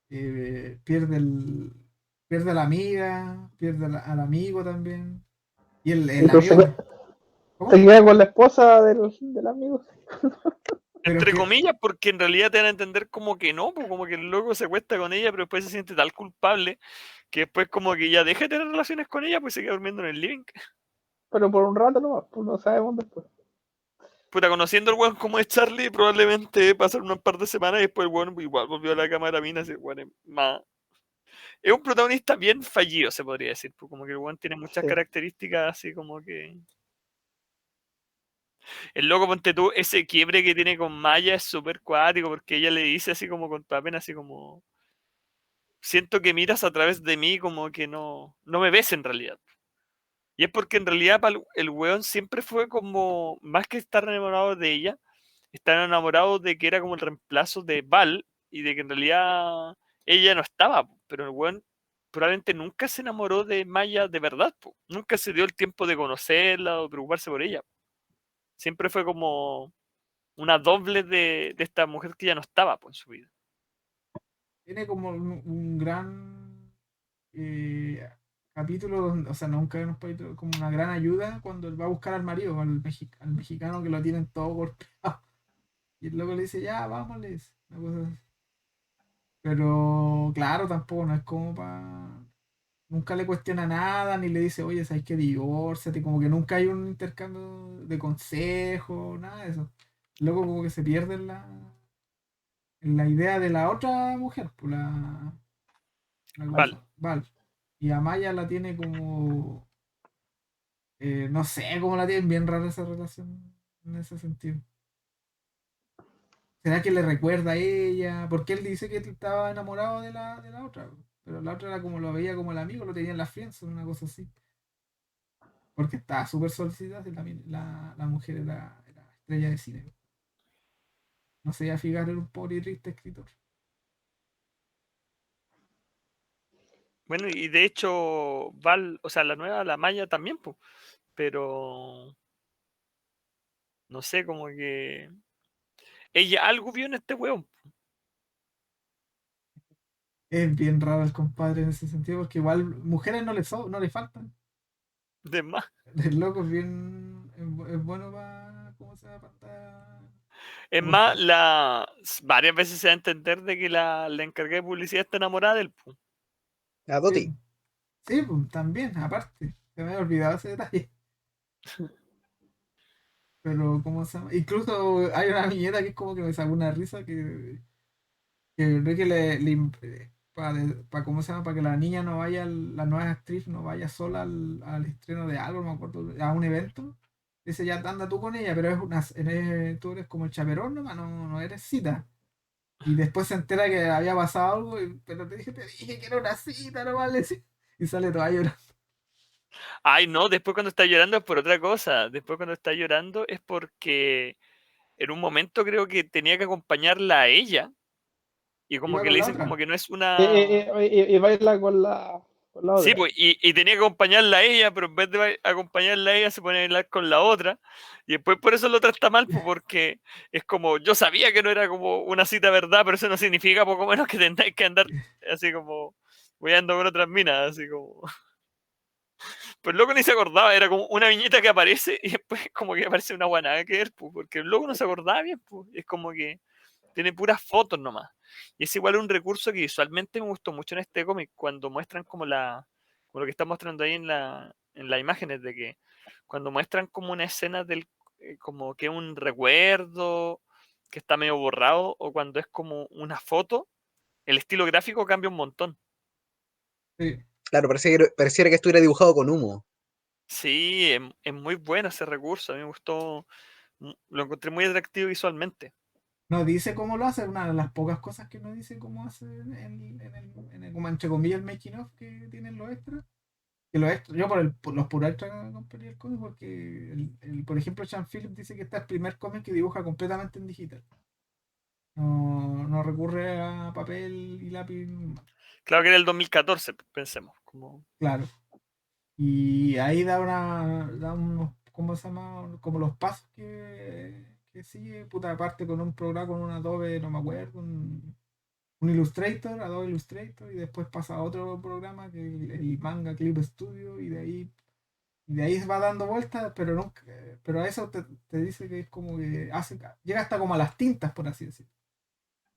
pierde a la amiga, pierde al amigo también. Y el Entonces amigo, se ¿cómo? queda con la esposa del amigo. Pero Entre que comillas, porque en realidad te van a entender como que no, pues como que el loco se acuesta con ella, pero después se siente tal culpable que después como que ya deja de tener relaciones con ella, pues se queda durmiendo en el living. Pero por un rato nomás, pues no sabemos después. Puta, conociendo al weón como es Charlie, probablemente pasaron un par de semanas y después el weón igual volvió a la cama de la mina, ese weón es un protagonista bien fallido, se podría decir, pues como que el weón tiene muchas Sí. características así como que... El loco, ponte tú, ese quiebre que tiene con Maya es súper cuático porque ella le dice así como con toda pena, así como siento que miras a través de mí como que no me ves en realidad. Y es porque en realidad el weón siempre fue como, más que estar enamorado de ella, estaba enamorado de que era como el reemplazo de Val y de que en realidad ella no estaba, pero el weón probablemente nunca se enamoró de Maya de verdad, po. Nunca se dio el tiempo de conocerla o preocuparse por ella. Siempre fue como una doble de esta mujer que ya no estaba po, en su vida. tiene como un gran capítulo, o sea, nunca un capítulo, como una gran ayuda cuando él va a buscar al marido, al mexicano que lo tienen todo golpeado. Y el loco le dice, ya, vámonos. Una cosa así. Pero claro, tampoco no es como para. Nunca le cuestiona nada, ni le dice, oye, ¿sabes qué? Divórciate, como que nunca hay un intercambio de consejos, nada de eso. Luego como que se pierde en la idea de la otra mujer, pues ¿cómo se Val. llama? Val. Y a Maya la tiene como, no sé cómo la tienen, bien rara esa relación en ese sentido. ¿Será que le recuerda a ella? Porque él dice que él estaba enamorado de la otra, pero la otra era como lo veía como el amigo, lo tenía en la friendzone, una cosa así. porque estaba súper solicitada y la mujer era estrella de cine. No se iba a fijar en un pobre y triste escritor. Bueno, y de hecho, o sea, la nueva, la Maya también, pues, pero no sé, como que ella algo vio en este weón. Es bien raro el compadre en ese sentido, porque igual mujeres no le faltan. De más. El loco es bien, es bueno para, ¿cómo se llama? Es más, varias veces se da a entender de que la encargada de publicidad está enamorada del pu. A Sí, Doti. sí, pues, también, aparte. Se me había olvidado ese detalle. Pero, ¿cómo se llama? Incluso hay una viñeta que es como que me sacó una risa que ve que para ¿cómo se llama? Para que la niña no vaya, la nueva actriz no vaya sola al estreno de algo, no me acuerdo, a un evento. Dice, ya anda tú con ella, pero tú eres como el chaperón nomás, no eres cita. Y después se entera que había pasado algo, pero te dije que era una cita, no vale. Y sale toda llorando. Ay, no, después cuando está llorando es por otra cosa. Después cuando está llorando es porque en un momento creo que tenía que acompañarla a ella. Y como Iba que le con la dicen como otra. que no es una. Y baila con la Sí, otra. pues, y tenía que acompañarla a ella, pero en vez de acompañarla a ella se pone a bailar con la otra. Y después por eso la otra está mal, pues, porque es como, yo sabía que no era como una cita verdad, pero eso no significa poco menos que tengáis que andar así como, voy andando con otras minas, así como. Pues el loco ni se acordaba, era como una viñeta que aparece y después como que aparece una guanada que ver, pues, porque el loco no se acordaba bien, pues. Es como que tiene puras fotos nomás. Y es igual un recurso que visualmente me gustó mucho en este cómic, cuando muestran como lo que está mostrando ahí en las imágenes, de que cuando muestran como una escena como que un recuerdo que está medio borrado, o cuando es como una foto, el estilo gráfico cambia un montón. Sí. Claro, pareciera que estuviera dibujado con humo. Sí, es muy bueno ese recurso, a mí me gustó, lo encontré muy atractivo visualmente. No dice cómo lo hace, una de las pocas cosas que no dice cómo hace como entre comillas, el making of que tienen los extras. Que los extras, yo por los puros extras compraría el cómic porque, por ejemplo, Sean Phillips dice que este es el primer cómic que dibuja completamente en digital. No recurre a papel y lápiz, Claro que era el 2014, pensemos, como. claro. Y ahí da unos, ¿cómo se llama? Como los pasos que sigue, puta, aparte con un programa, con un Adobe, no me acuerdo, un Illustrator, Adobe Illustrator, y después pasa a otro programa que es el Manga Clip Studio, y de ahí va dando vueltas, pero nunca, pero a eso te dice que es como que llega hasta como a las tintas, por así decirlo.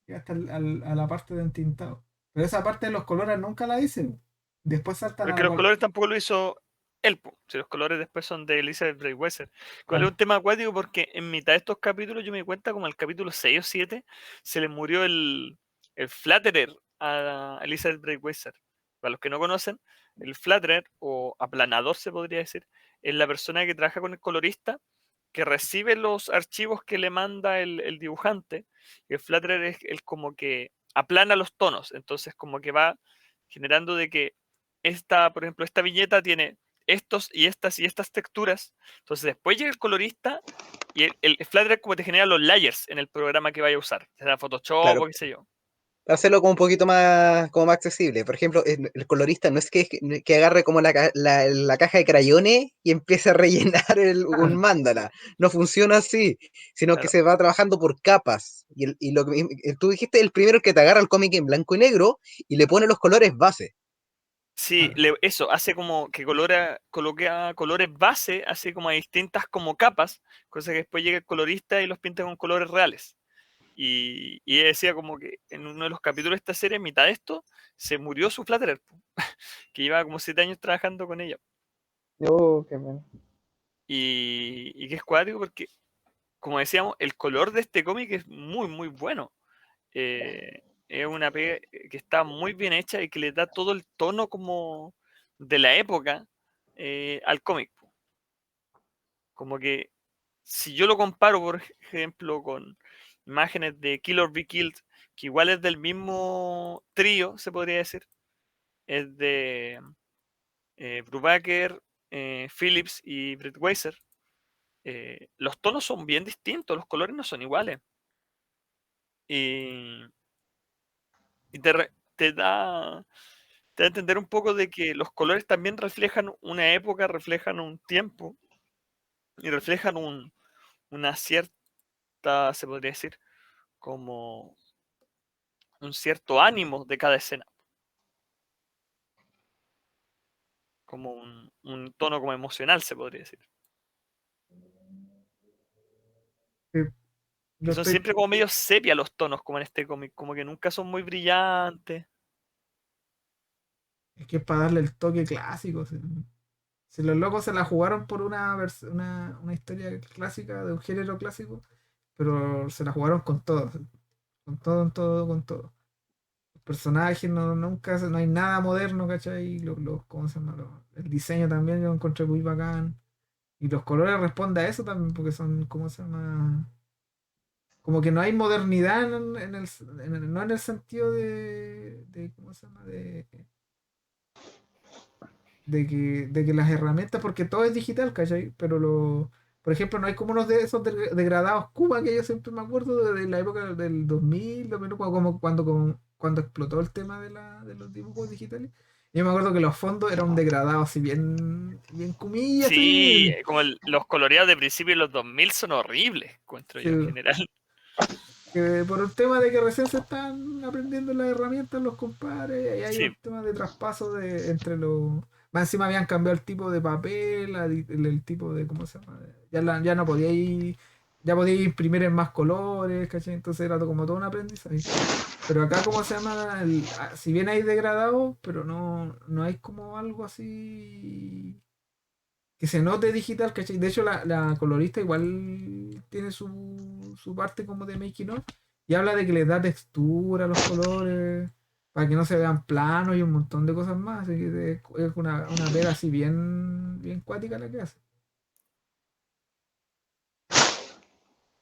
Llega hasta a la parte de entintado. Pero esa parte de los colores nunca la dicen. Después saltan Pero a que la los colores tampoco lo hizo él, po. Si los colores después son de Elizabeth Breakweather. ¿Cuál es claro, un tema acuático? Porque en mitad de estos capítulos yo me di cuenta, como el capítulo 6 o 7 se le murió el Flatterer a Elizabeth Breakweather. Para los que no conocen, el Flatterer, o aplanador se podría decir, es la persona que trabaja con el colorista, que recibe los archivos que le manda el dibujante. Y el Flatterer es el como que aplana los tonos. Entonces como que va generando de que por ejemplo, esta viñeta tiene estos y estas texturas. Entonces después llega el colorista y el Flutter como te genera los layers en el programa que vaya a usar, sea Photoshop o Claro, qué sé yo. para hacerlo como un poquito más, como más accesible. Por ejemplo, el colorista no es que agarre como la caja de crayones y empiece a rellenar un mandala. No funciona así, sino que Claro. se va trabajando por capas. Y lo que tú dijiste, el primero que te agarra el cómic en blanco y negro y le pone los colores base. Sí, claro. eso, hace como que coloca colores base, así como a distintas como capas, cosa que después llega el colorista y los pinta con colores reales. Y ella decía como que en uno de los capítulos de esta serie, en mitad de esto, se murió su Flatterer, que llevaba como 7 años trabajando con ella. Yo, qué bueno. Y que es cuático porque, como decíamos, el color de este cómic es muy, muy bueno. Es una pega que está muy bien hecha y que le da todo el tono como de la época al cómic. Como que si yo lo comparo, por ejemplo, con imágenes de Kill or Be Killed, que igual es del mismo trío, se podría decir, es de Brubaker, Phillips y Brett Weiser, los tonos son bien distintos, los colores no son iguales. Y, y te da a entender un poco de que los colores también reflejan una época, reflejan un tiempo y reflejan una cierta, se podría decir, como un cierto ánimo de cada escena. Como un tono como emocional, se podría decir. Yo Que son estoy. siempre como medio sepia los tonos, como en este cómic, como que nunca son muy brillantes. Es que es para darle el toque clásico. Si los locos se la jugaron por una historia clásica, de un género clásico, pero se la jugaron con todo. Con todo, en todo, con todo. Los personajes no hay nada moderno, ¿cachai? ¿Cómo se llama? El diseño también yo lo encontré muy bacán. Y los colores responden a eso también, porque son, ¿cómo se llama? Como que no hay modernidad no en el sentido ¿cómo se llama? De que las herramientas, porque todo es digital, ¿cachai? Pero por ejemplo, no hay como unos de esos degradados Cuba que yo siempre me acuerdo de la época del 2000, 2001, cuando explotó el tema de los dibujos digitales. Yo me acuerdo que los fondos eran un degradado así bien comillas, Sí, así. como los coloreados de principio de los 2000 son horribles, encuentro yo en Sí, general. que por un tema de que recién se están aprendiendo las herramientas los compadres, y hay Sí, un tema de traspaso entre los. Más encima habían cambiado el tipo de papel, el tipo de, ¿cómo se llama? Ya no podía ir, ya podía imprimir en más colores, ¿cachai? Entonces era como todo un aprendizaje. Pero acá, ¿cómo se llama? Si bien hay degradado, pero no hay como algo así que se note digital, ¿cachai? De hecho, la colorista igual tiene su parte como de making of y habla de que les da textura a los colores para que no se vean planos y un montón de cosas más. Así que es una pega así bien cuática la que hace.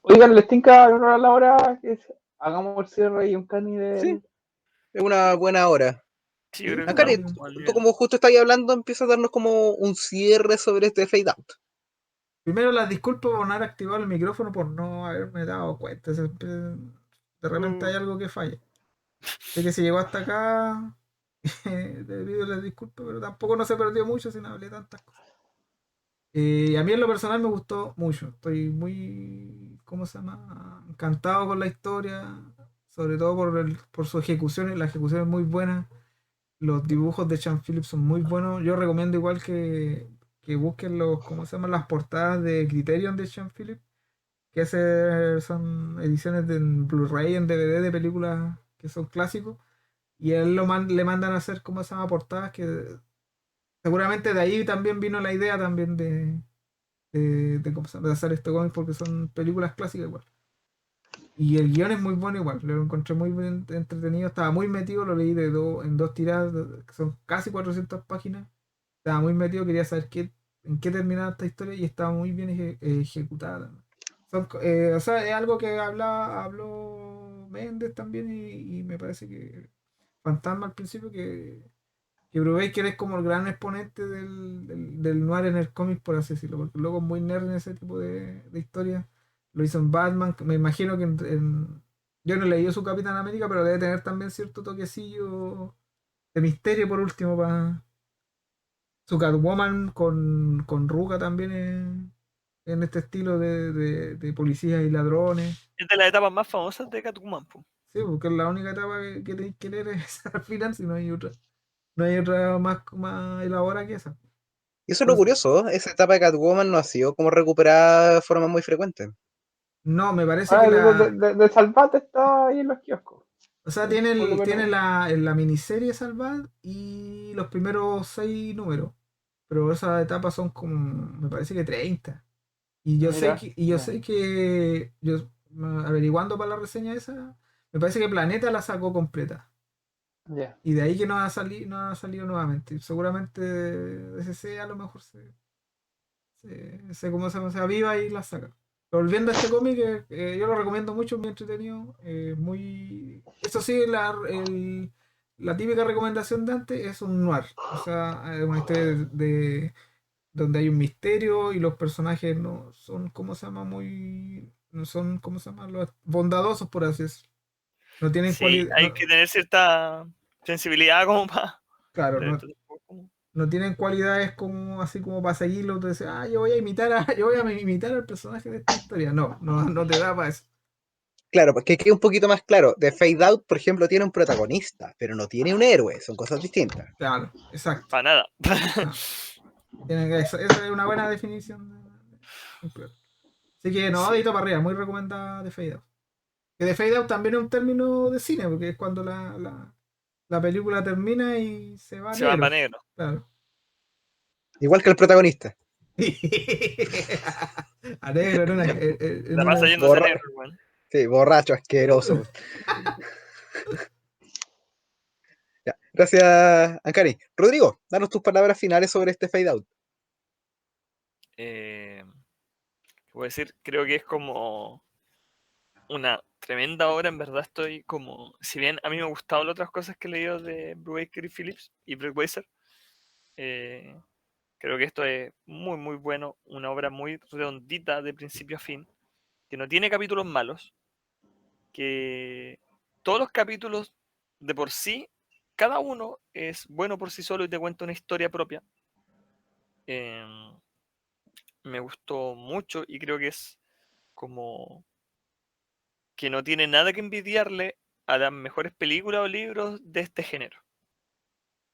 Oigan, les tinca a la hora que hagamos el cierre y un cani Sí, del. es una buena hora. sí, yo Sí, creo que está Akari, estamos bien. como al tú nivel. como justo estás hablando, empieza a darnos como un cierre sobre este Fade Out. Primero las disculpo por no haber activado el micrófono por no haberme dado cuenta. De repente hay algo que falla. Sé que si llegó hasta acá, te pido las disculpas, pero tampoco no se perdió mucho si no hablé tantas cosas. A mí en lo personal me gustó mucho. Estoy muy, ¿cómo se llama? Encantado con la historia, sobre todo por su ejecución. La ejecución es muy buena. Los dibujos de Sean Phillips son muy buenos. Yo recomiendo igual que busquen ¿cómo se llaman? Las portadas de Criterion de Sean Phillips, que son ediciones de en Blu-ray, en DVD de películas que son clásicos. Y a él le mandan a hacer, ¿cómo se llama? Portadas que seguramente de ahí también vino la idea también ¿cómo se llama? De hacer este cómic porque son películas clásicas igual. Y el guión es muy bueno igual, lo encontré muy bien entretenido, estaba muy metido, lo leí en dos tiradas, que son casi 400 páginas. Estaba muy metido, quería saber en qué terminaba esta historia y estaba muy bien ejecutada también. O sea, es algo que habló Méndez también y me parece que Fantasma al principio que Brubaker es como el gran exponente del noir en el cómic, por así decirlo, porque luego es muy nerd en ese tipo de historias. Lo hizo en Batman, me imagino que yo no he leído su Capitán América, pero debe tener también cierto toquecillo de misterio por último para su Catwoman con Ruga también en este estilo de policías y ladrones. Es de las etapas más famosas de Catwoman, po. Sí, porque es la única etapa que tenéis que leer es al final, si no hay otra más elaborada que esa. Y eso es lo Entonces, curioso, esa etapa de Catwoman no ha sido como recuperada de forma muy frecuente. no, me parece que Ahora de Salvate está ahí en los kioscos. o sea, tiene Menos. la miniserie Salvat y los primeros 6 números, pero esas etapas son como, me parece que 30. Y yo sé Mira, que, y yo ya, sé que, averiguando para la reseña esa, me parece que Planeta la sacó completa. ya. Y de ahí que no ha salido nuevamente. Seguramente DC a lo mejor cómo se aviva y la saca. Pero volviendo a este cómic, yo lo recomiendo mucho, muy entretenido. Muy. Eso sí, la típica recomendación de antes es un noir. O sea, es una historia donde hay un misterio y los personajes no son, ¿cómo se llama? No son, ¿cómo se llama? Los bondadosos, por así decirlo. No tienen Sí, cualidad, hay que tener cierta sensibilidad como para claro, leer esto tampoco. no tienen cualidades como así como para seguirlo. Tú dices, yo voy a yo voy a imitar al personaje de esta historia. No te da para eso. Claro, porque quede un poquito más claro. The Fade Out, por ejemplo, tiene un protagonista, pero no tiene un héroe, son cosas distintas. Claro, exacto. Para nada. Ah, esa es una buena definición. Así que no, Sí, dedito para arriba, muy recomendada de Fade Out. Que de Fade Out también es un término de cine, porque es cuando la película termina y se va a se va para negro. negro. Claro. Igual que el protagonista. A negro en La pasa una. yéndose a Borra negro, weón. sí, borracho, asqueroso. Ya. Gracias, Ancari. Rodrigo, danos tus palabras finales sobre este Fade Out. ¿Qué puedo decir? Creo que es como una tremenda obra. En verdad estoy como, si bien a mí me han gustado las otras cosas que he leído de Brubaker y Phillips y Breakweiser, eh, creo que esto es muy muy bueno, una obra muy redondita de principio a fin, que no tiene capítulos malos, que todos los capítulos de por sí, cada uno es bueno por sí solo y te cuenta una historia propia. Eh, Me gustó mucho y creo que es como que no tiene nada que envidiarle a las mejores películas o libros de este género.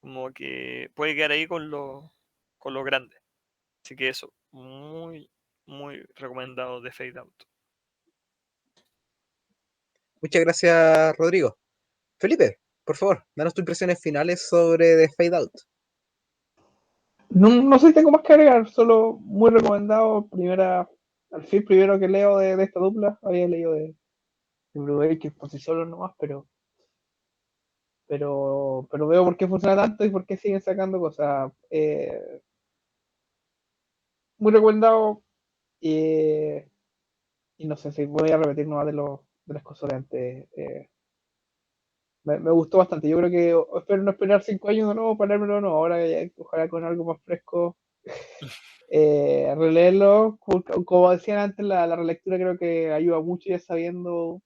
Como que puede quedar ahí con lo grande. Así que eso, muy, muy recomendado de Fade Out. Muchas gracias, Rodrigo. Felipe, por favor, danos tus impresiones finales sobre The Fade Out. No sé si tengo más que agregar, solo muy recomendado. Al fin, primero que leo de esta dupla, había leído de Brubaker por sí solo nomás, pero veo por qué funciona tanto y por qué siguen sacando cosas. Muy recomendado y, y no sé si voy a repetir nomás de las cosas de antes. Me gustó bastante. Yo creo que espero no esperar 5 años de nuevo para leérmelo, no. Ahora ojalá con algo más fresco releerlo. Como decían antes, la relectura creo que ayuda mucho ya sabiendo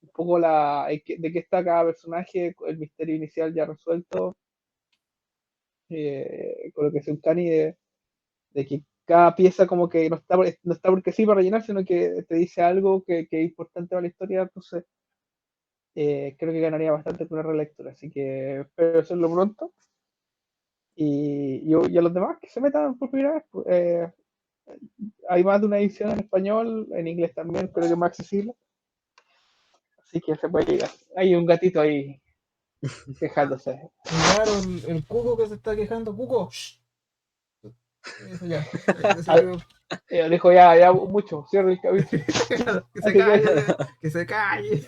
un poco de qué está cada personaje, el misterio inicial ya resuelto, con lo que es un cani de que cada pieza como que no está porque sí para rellenar, sino que te dice algo que es importante para la historia, entonces creo que ganaría bastante con una relectura, así que espero hacerlo pronto. Y a los demás que se metan por primera vez, pues, hay más de una edición en español, en inglés también, creo que es más accesible, así que se puede llegar. Hay un gatito ahí quejándose. Claro, el Cuco que se está quejando. Cuco, shh. Eso ya. Ese Ah, creo. dijo ya mucho, cierra el capítulo. Claro, que se Así que calle, que se calle.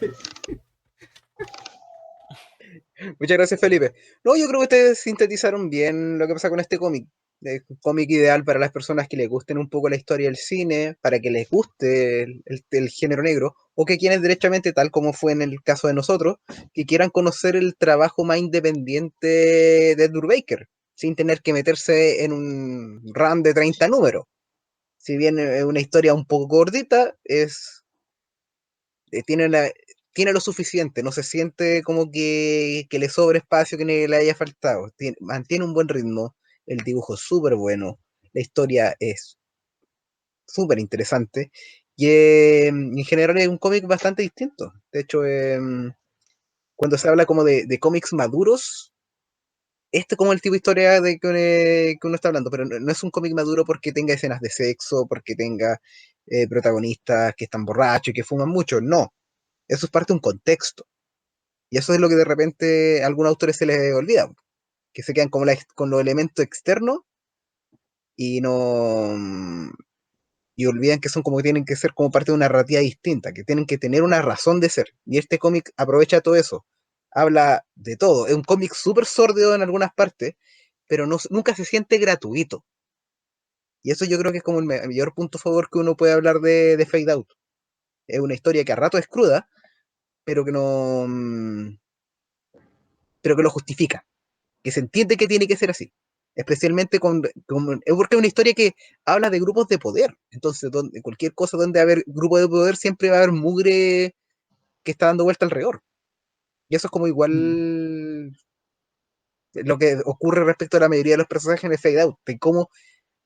Muchas gracias, Felipe. No, yo creo que ustedes sintetizaron bien lo que pasa con este cómic. Es un cómic ideal para las personas que les gusten un poco la historia del cine, para que les guste el género negro, o que quienes derechamente, tal como fue en el caso de nosotros, que quieran conocer el trabajo más independiente de Ed Brubaker, sin tener que meterse en un run de 30 números. Si bien es una historia un poco gordita, tiene, tiene lo suficiente, no se siente como que le sobra espacio, que le haya faltado. Mantiene un buen ritmo, el dibujo es súper bueno, la historia es súper interesante y en general es un cómic bastante distinto. De hecho, cuando se habla como de cómics maduros, este es como el tipo de historia que uno está hablando, pero no es un cómic maduro porque tenga escenas de sexo, porque tenga protagonistas que están borrachos y que fuman mucho, no. Eso es parte de un contexto. Y eso es lo que de repente a algunos autores se les olvida, que se quedan como con los elementos externos y no y olvidan que son como que tienen que ser como parte de una narrativa distinta, que tienen que tener una razón de ser. Y este cómic aprovecha todo eso. Habla de todo. Es un cómic súper sórdido en algunas partes, pero nunca se siente gratuito. Y eso yo creo que es como el mayor punto a favor que uno puede hablar de Fade Out. Es una historia que a rato es cruda, pero que no, pero que lo justifica, que se entiende que tiene que ser así. especialmente porque es una historia que habla de grupos de poder. Entonces, cualquier cosa donde haber grupo de poder, siempre va a haber mugre que está dando vuelta alrededor. Y eso es como igual lo que ocurre respecto a la mayoría de los personajes en el Fade Out, de cómo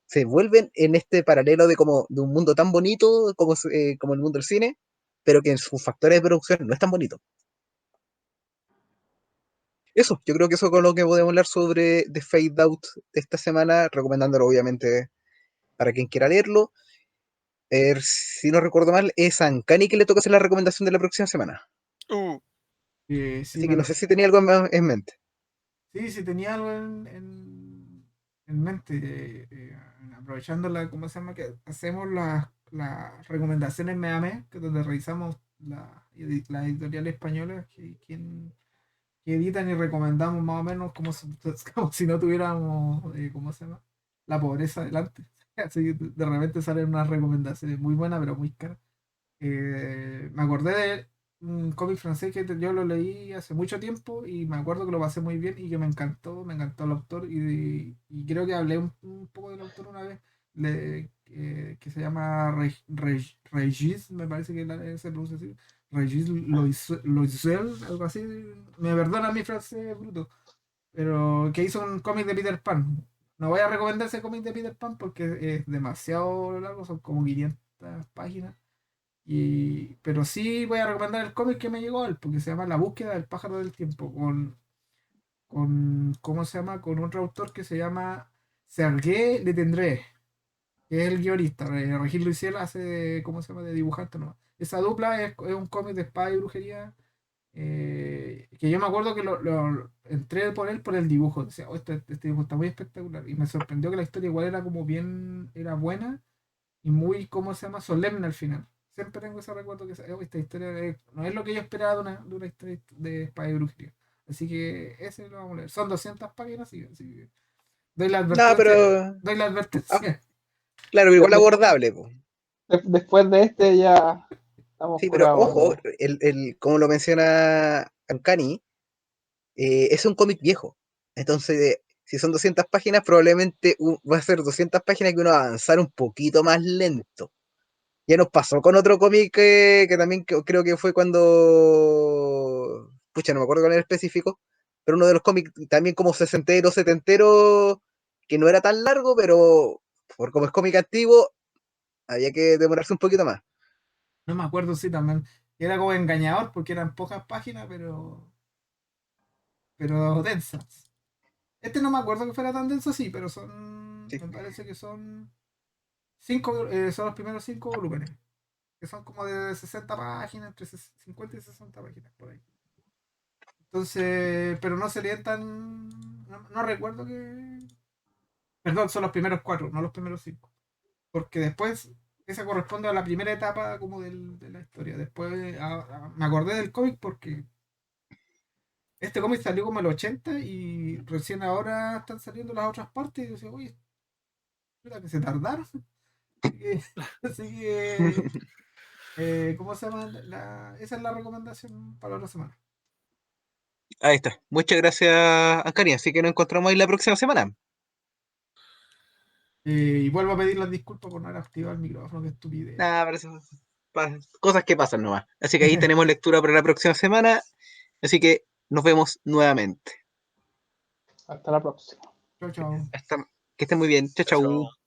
se vuelven en este paralelo de un mundo tan bonito como el mundo del cine, pero que en sus factores de producción no es tan bonito. Eso, yo creo que eso es con lo que podemos hablar sobre The Fade Out de esta semana, recomendándolo obviamente para quien quiera leerlo. Si no recuerdo mal, es a Ancani que le toca hacer la recomendación de la próxima semana. Sí, Así que no sé si tenía algo en mente. sí, tenía algo en mente, aprovechando ¿cómo se llama? Que hacemos las recomendaciones MEAME, que es donde revisamos las editoriales españolas que editan y recomendamos más o menos como si no tuviéramos, ¿cómo se llama? La pobreza delante. Así que de repente salen unas recomendaciones muy buenas, pero muy caras. Me acordé de un cómic francés que yo lo leí hace mucho tiempo y me acuerdo que lo pasé muy bien y que me encantó el autor y creo que hablé un poco del autor una vez, que se llama Régis, me parece que se pronuncia así, Régis Loisel, algo así, me perdona mi francés bruto, pero que hizo un cómic de Peter Pan. No voy a recomendar ese cómic de Peter Pan porque es demasiado largo, son como 500 páginas. Pero sí voy a recomendar el cómic que me llegó a él, porque se llama La búsqueda del pájaro del tiempo, ¿cómo se llama? Con otro autor que se llama Serge Letendre, que es el guionista. Regis Luisiel hace ¿cómo se llama? De dibujante, ¿no? Esa dupla es un cómic de espada y brujería, que yo me acuerdo que entré por él por el dibujo. Decía, "Oh, este dibujo está muy espectacular". Y me sorprendió que la historia igual era como bien, era buena y muy, ¿cómo se llama? Solemne al final. Siempre tengo ese recuerdo que esta historia no es lo que yo esperaba de una historia de espada y brujería. Así que ese lo vamos a leer. Son 200 páginas, sí, así que doy la No, pero. advertencia. Doy la Ah, advertencia. claro, De- igual de- abordable, po. después de este ya estamos Sí, pero curados ojo, de... como lo menciona Ancani, es un cómic viejo. Entonces, si son 200 páginas, probablemente va a ser 200 páginas que uno va a avanzar un poquito más lento. Ya nos pasó con otro cómic que también creo que fue cuando. Pucha, no me acuerdo cuál era el específico. Pero uno de los cómics también como sesentero, setentero, que no era tan largo, pero por como es cómic antiguo, había que demorarse un poquito más. No me acuerdo, sí, también. Era como engañador porque eran pocas páginas, pero densas. Este no me acuerdo que fuera tan denso, sí, pero Sí. me parece que son los primeros 5 volúmenes, que son como de 60 páginas, entre 50 y 60 páginas por ahí. Entonces, pero no serían tan. No recuerdo que. Perdón, son los primeros 4, no los primeros 5. Porque después, esa corresponde a la primera etapa como de la historia. Después me acordé del cómic porque este cómic salió como el 80 y recién ahora están saliendo las otras partes. Y yo decía, oye, espera que se tardaron. Así que, así que, ¿cómo se llama? Esa es la recomendación para la otra semana. Ahí está. Muchas gracias, Ancani. Así que nos encontramos ahí la próxima semana. Y vuelvo a pedir las disculpas por no haber activado el micrófono, qué estupidez. Nada, pero cosas que pasan nomás. Así que ahí tenemos lectura para la próxima semana. Así que nos vemos nuevamente. Hasta la próxima. Chao, chao. Hasta, que estén muy bien. Chao, Chao, chao. chau.